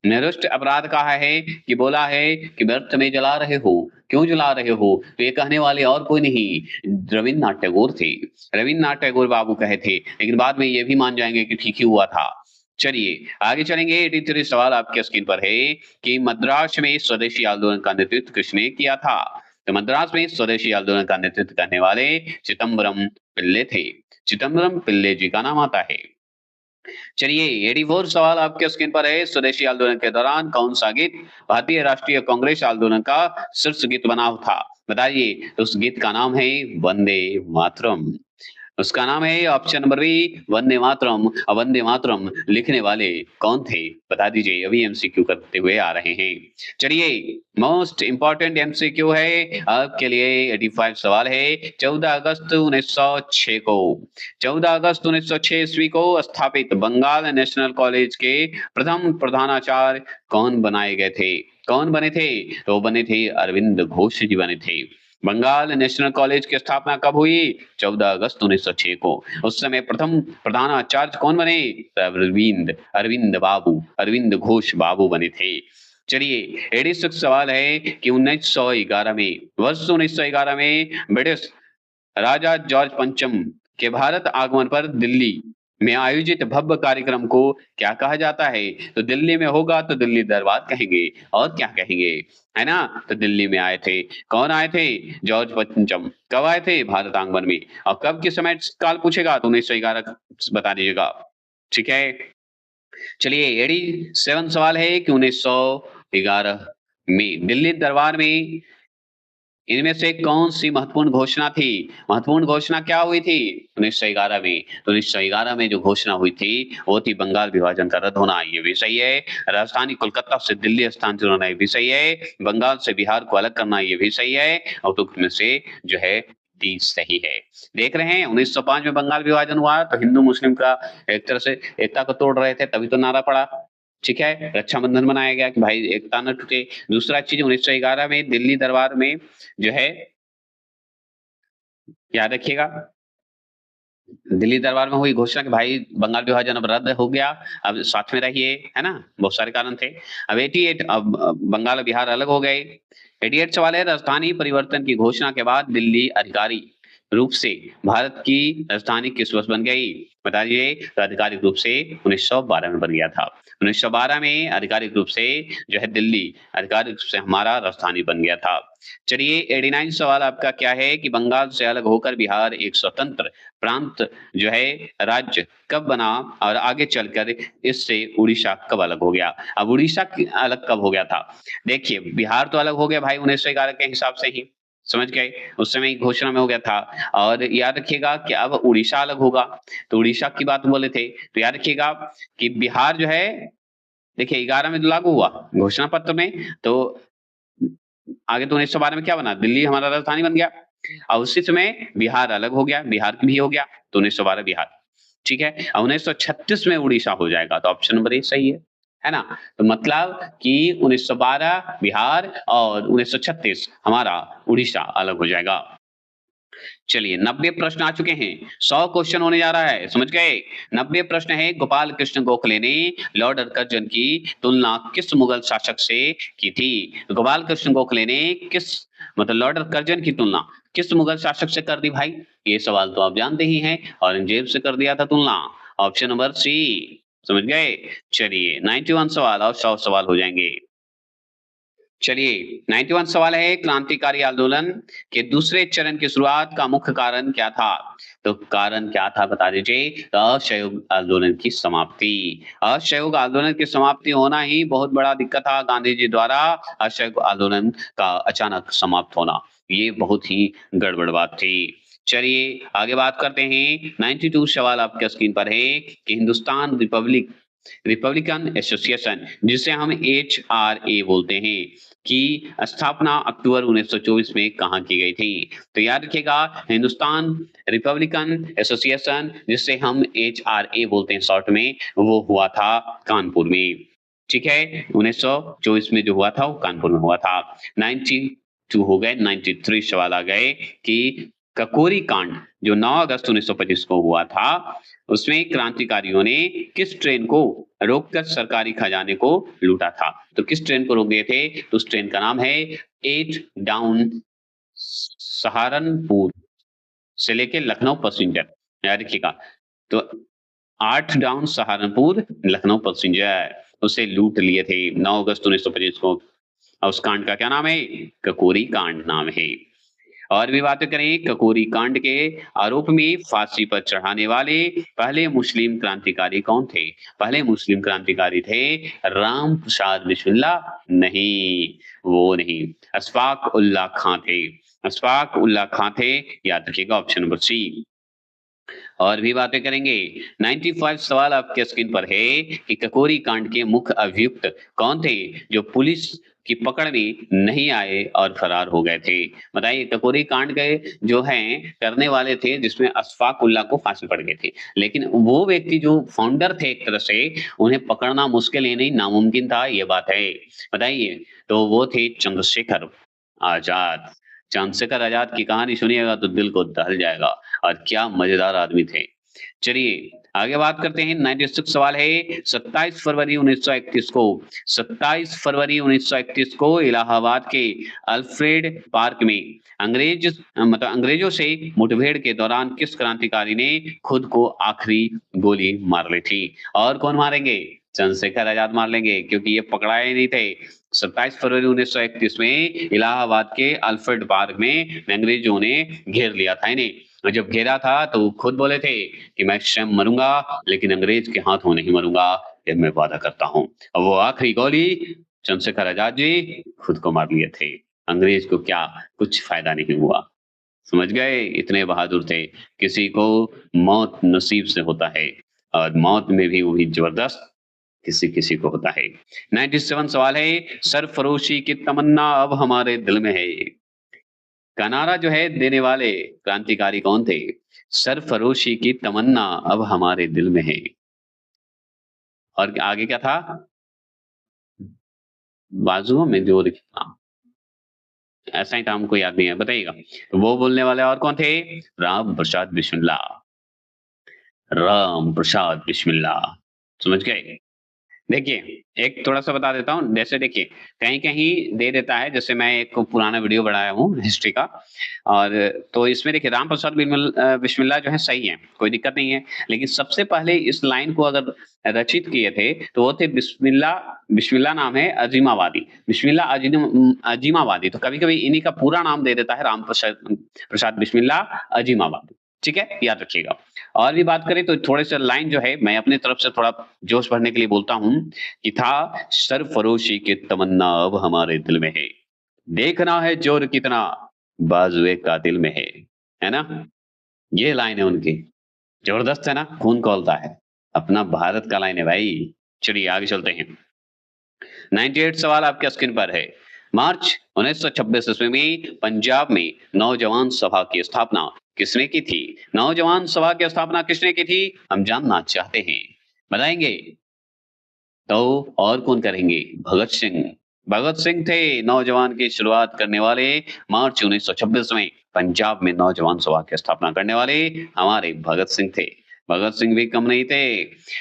निरुष्ट अपराध कहा है कि बोला है कि व्यर्थ में जला रहे हो, क्यों जला रहे हो, तो ये कहने वाले और कोई नहीं, रविन्द्रनाथ टैगोर थे। रविन्द्रनाथ टैगोर बाबू कहे थे, लेकिन बाद में ये भी मान जाएंगे कि ठीक ही हुआ था। चलिए आगे चलेंगे, 83 सवाल आपके स्क्रीन पर है कि मद्रास में स्वदेशी आंदोलन का नेतृत्व किसने किया था। तो मद्रास में स्वदेशी आंदोलन का नेतृत्व करने वाले चिदम्बरम पिल्ले थे। चिदम्बरम पिल्ले जी का नाम आता है। चलिए 84 सवाल आपके स्क्रीन पर है, स्वदेशी आंदोलन के दौरान कौन सा गीत भारतीय राष्ट्रीय कांग्रेस आंदोलन का शीर्ष गीत बना था, बताइए। तो उस गीत का नाम है वंदे मातरम। उसका नाम है option number B Vande Mataram. और वंदे मातरम लिखने वाले कौन थे, बता दीजिए, अभी एमसीक्यू करते हुए आ रहे हैं। चलिए मोस्ट इंपॉर्टेंट एमसीक्यू है आपके लिए, 85 सवाल है। 14 अगस्त 1906 को 14 अगस्त 1906 ईस्वी को स्थापित बंगाल नेशनल कॉलेज के प्रथम प्रधानाचार्य कौन बनाए गए थे, कौन बने थे, तो बने थे अरविंद घोष जी बने थे। बंगाल नेशनल कॉलेज की स्थापना कब हुई, 14 अगस्त 1906 को। उस समय प्रथम प्रधानाचार्य कौन बने, अरविंद अरविंद बाबू, अरविंद घोष बाबू बने थे। चलिए 86 सवाल है कि 1911 में, वर्ष 1911 में ब्रिटिश राजा जॉर्ज पंचम के भारत आगमन पर दिल्ली में आयोजित भव्य कार्यक्रम को क्या कहा जाता है। तो दिल्ली में होगा तो दिल्ली दरबार कहेंगे, और क्या कहेंगे, है ना। तो दिल्ली में आए थे, कौन आए थे, जॉर्ज पंचम। कब आए थे, भारत आगमन में। और कब के समय काल पूछेगा तो 1911 बता दीजिएगा। ठीक है, चलिए 87 सवाल है कि 1911 में दिल्ली दरबार में इनमें से कौन सी महत्वपूर्ण घोषणा थी, महत्वपूर्ण घोषणा क्या हुई थी 1911 में। तो 1911 में जो घोषणा हुई थी वो थी बंगाल विभाजन का रद्द होना, ये भी सही है। राजधानी कोलकाता से दिल्ली स्थानांतरित होना, ये भी सही है। बंगाल से बिहार को अलग करना, ये भी सही है। और तो में से जो है डी सही है। देख रहे हैं 1905 में बंगाल विभाजन हुआ तो हिंदू मुस्लिम का एक तरह से एकता को तोड़ रहे थे, तभी तो नारा पड़ा। ठीक है, रक्षाबंधन मनाया गया कि भाई एकता न टूटे। दूसरा चीज 1911 में दिल्ली दरबार में जो है, याद रखिएगा, दिल्ली दरबार में हुई घोषणा कि भाई बंगाल विभाजन अब रद्द हो गया, अब साथ में रहिए, है ना, बहुत सारे कारण थे। अब 88 अब बंगाल और बिहार अलग हो गए। 88 सवाल है, राजधानी परिवर्तन की घोषणा के बाद दिल्ली अधिकारी रूप से भारत की राजधानी किस वर्ष बन गई, बताइए। तो आधिकारिक रूप से 1912 में बन गया था। 1912 में आधिकारिक रूप से जो है दिल्ली आधिकारिक रूप से हमारा राजधानी बन गया था। चलिए 89 सवाल आपका क्या है कि बंगाल से अलग होकर बिहार एक स्वतंत्र प्रांत जो है राज्य कब बना, और आगे चलकर इससे उड़ीसा कब अलग हो गया। अब उड़ीसा अलग कब हो गया था, देखिए बिहार तो अलग हो गया भाई 1911 के हिसाब से ही, समझ गए, उस समय घोषणा में हो गया था। और याद रखिएगा कि अब उड़ीसा अलग होगा, तो उड़ीसा की बात बोले थे, तो याद रखिएगा कि बिहार जो है, देखिए 11 में तो लागू हुआ घोषणा पत्र में, तो आगे तो 1912 में क्या बना, दिल्ली हमारा राजधानी बन गया। और उसी समय बिहार अलग हो गया, बिहार भी हो गया, तो 1912 बिहार। ठीक है, और 1936 में उड़ीसा हो जाएगा, तो ऑप्शन नंबर ए सही है ना। तो मतलब कि 1912 बिहार और 1936 हमारा उड़ीसा अलग हो जाएगा। चलिए 90 प्रश्न आ चुके हैं, 100 क्वेश्चन होने जा रहा है, समझ गए। 90 प्रश्न है, गोपाल कृष्ण गोखले ने लॉर्ड कर्जन की तुलना किस मुगल शासक से की थी। गोपाल कृष्ण गोखले ने किस, मतलब लॉर्ड कर्जन की तुलना किस मुगल शासक से कर दी भाई, ये सवाल तो आप जानते ही हैं, औरंगजेब से कर दिया था तुलना। Option number C. समझ गए? चलिए 91 सवाल और 100 सवाल हो जाएंगे। चलिए 91 सवाल है, क्रांतिकारी आंदोलन के दूसरे चरण की शुरुआत का मुख्य कारण क्या था? तो कारण क्या था बता दीजिए। असहयोग आंदोलन की समाप्ति। असहयोग आंदोलन की समाप्ति होना ही बहुत बड़ा दिक्कत था। गांधी जी द्वारा असहयोग आंदोलन का अचानक समाप्त होना, ये बहुत ही गड़बड़ बात थी। चलिए आगे बात करते हैं। 92 सवाल आपके स्क्रीन पर है कि हिंदुस्तान रिपब्लिकन एसोसिएशन, जिसे हम HRA बोलते हैं, की स्थापना अक्टूबर 1924 में कहाँ की गई थी? तो याद रखिएगा, हिंदुस्तान रिपब्लिकन एसोसिएशन, जिसे हम HRA बोलते हैं शॉर्ट में, वो हुआ था कानपुर में। ठीक है, 1924 में जो हुआ था वो कानपुर में हुआ था। 92 हो गए, 93 सवाल आ गए कि ककोरी कांड जो 9 अगस्त 1925 को हुआ था, उसमें क्रांतिकारियों ने किस ट्रेन को रोककर सरकारी खजाने को लूटा था? तो किस ट्रेन को रोक दिए थे? तो उस ट्रेन का नाम है 8 डाउन सहारनपुर से लेके लखनऊ पैसेंजर। याद रखिएगा। तो 8 डाउन सहारनपुर लखनऊ पैसेंजर, उसे लूट लिए थे 9 अगस्त 1925 को। और उस कांड का क्या नाम है? ककोरी कांड नाम है। और भी बातें करें, ककोरी कांड के आरोप में फांसी पर चढ़ाने वाले पहले मुस्लिम क्रांतिकारी कौन थे? पहले मुस्लिम क्रांतिकारी थे राम प्रसाद बिस्मिल्ला। नहीं, वो नहीं, अशफाक उल्लाह खां थे। अशफाक उल्लाह खां थे, याद रखिएगा, ऑप्शन नंबर सी। और भी बातें करेंगे। 95 सवाल आपके स्क्रीन पर है कि ककोरी कांड के मुख्य अभियुक्त कौन थे जो पुलिस की पकड़ में नहीं आए और फरार हो गए थे? बताइए, ककोरी कांड के जो हैं करने वाले थे, जिसमें अशफाक उल्लाह को फांसी पड़ गई थी, लेकिन वो व्यक्ति जो फाउंडर थे एक तरह से, उन्हें पकड़ना मुश्किल ही नहीं नामुमकिन था, ये बात है। बताइए, तो वो थे चंद्रशेखर आजाद। चंद्रशेखर आजाद की कहानी सुनिएगा तो दिल को दहल जाएगा, और क्या मजेदार आदमी थे। चलिए आगे बात करते हैं। 96 सवाल है, 27 फरवरी 1931 को 27 फरवरी 1931 को इलाहाबाद के अल्फ्रेड पार्क में अंग्रेजों से मुठभेड़ के दौरान किस क्रांतिकारी ने खुद को आखिरी गोली मार ली थी? और कौन मारेंगे? चंद्रशेखर आजाद मार लेंगे, क्योंकि ये पकड़ाए नहीं थे। 27 फरवरी 1931 में इलाहाबाद के अल्फ्रेड पार्क में अंग्रेजों ने घेर लिया था इन्हें। और जब घेरा था तो वो खुद बोले थे कि मैं स्वयं मरूंगा, लेकिन अंग्रेज के हाथों नहीं मरूंगा, ये मैं वादा करता हूं। और वो आखिरी गोली चंद्रशेखर आजाद जी खुद को मार लिए थे। अंग्रेज को क्या कुछ फायदा नहीं हुआ। समझ गए? इतने बहादुर थे। किसी को मौत नसीब से होता है, और मौत में भी वो भी जबरदस्त, किसी किसी को होता है। 97 सवाल है, सरफरोशी की तमन्ना अब हमारे दिल में है, का नारा जो है देने वाले क्रांतिकारी कौन थे? सरफरोशी की तमन्ना अब हमारे दिल में है। और आगे क्या था? बाजुओं में जोर कितना, ऐसा ही था, हमको याद नहीं है, बताइएगा। तो वो बोलने वाले और कौन थे? राम प्रसाद बिस्मिल्ला। राम प्रसाद बिस्मिल्ला। समझ गए? देखिए, एक थोड़ा-सा बता देता हूँ, जैसे देखिए, कहीं-कहीं दे देता है, जैसे मैं एक पुराना वीडियो बनाया हूँ हिस्ट्री का, और तो इसमें देखिए राम प्रसाद बिस्मिल्लाह जो है सही है, कोई दिक्कत नहीं है। लेकिन सबसे पहले इस लाइन को अगर रचित किए थे, तो वो थे बिस्मिल्लाह, बिस्मिल्लाह नाम है अज़ीमाबादी, बिस्मिल्लाह अज़ीमाबादी, तो कभी-कभी इन्हीं का पूरा नाम दे देता है राम प्रसाद बिस्मिल्लाह अज़ीमाबादी। ठीक है? याद रखिएगा। और भी बात करें तो थोड़े से लाइन जो है मैं अपनी तरफ से थोड़ा जोश भरने के लिए बोलता हूँ कि था सरफरोशी की तमन्ना अब हमारे दिल में है, देखना है जोर कितना बाजुए कातिल में है ना? ये लाइन है उनकी, जबरदस्त है ना? खून खौलता है। अपना भारत का लाइन है भाई। चलिए आगे चलते हैं। 98 सवाल आपके स्क्रीन पर है। मार्च 1926 ईस्वी में पंजाब में नौजवान सभा की स्थापना किसने की थी? नौजवान सभा की स्थापना किसने की थी? हम जानना चाहते हैं, बताएंगे? तो और कौन करेंगे? भगत सिंह। भगत सिंह थे नौजवान की शुरुआत करने वाले। मार्च 1926 में पंजाब में नौजवान सभा की स्थापना करने वाले हमारे भगत सिंह थे। भगत सिंह भी कम नहीं थे।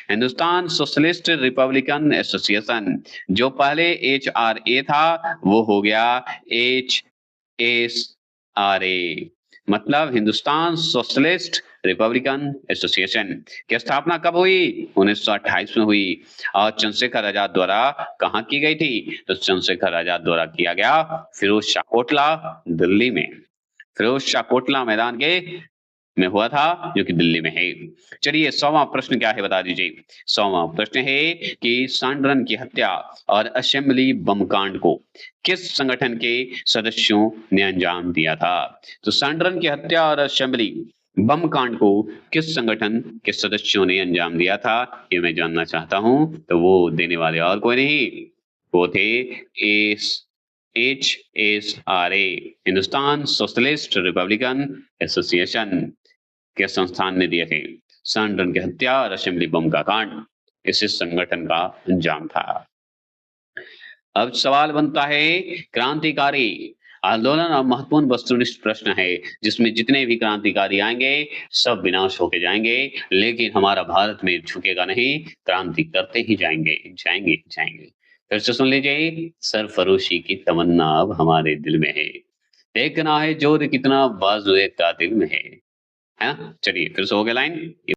हिंदुस्तान सोशलिस्ट रिपब्लिकन एसोसिएशन, जो पहले HRA था, वो हो गया HSRA, मतलब हिंदुस्तान सोशलिस्ट रिपब्लिकन एसोसिएशन की स्थापना कब हुई? 1928 में हुई। और चंद्रशेखर आजाद द्वारा कहाँ की गई थी? तो चंद्रशेखर आजाद द्वारा किया गया फिरोज शाह कोटला, दिल्ली में। फिरोज शाह कोटला मैदान के में हुआ था, जो कि दिल्ली में है। चलिए 100वां प्रश्न क्या है बता दीजिए। 100वां प्रश्न है कि सांडरन की हत्या और असेंबली बम कांड को किस संगठन के सदस्यों ने अंजाम दिया था? तो सांडरन की हत्या और असेंबली बम कांड को किस संगठन के सदस्यों ने अंजाम दिया था, ये मैं जानना चाहता हूं। तो वो देने वाले और कोई नहीं, वो थे S HSRA, Hindustan socialist Republican association के संस्थान ने दिए थे। सांडरन की हत्या और असेंबली बम का कांड इसी संगठन का अंजाम था। अब सवाल बनता है क्रांतिकारी आंदोलन और महत्वपूर्ण वस्तुनिष्ठ प्रश्न है, जिसमें जितने भी क्रांतिकारी आएंगे सब विनाश होके जाएंगे, लेकिन हमारा भारत में झुकेगा नहीं, क्रांति करते ही जाएंगे जाएंगे जाएंगे। फिर से सुन लीजिए, सरफरोशी की तमन्ना अब हमारे दिल में है, देखना है जोर कितना बाजुए कातिल में है ना? चलिए फिर से हो गया लाइन।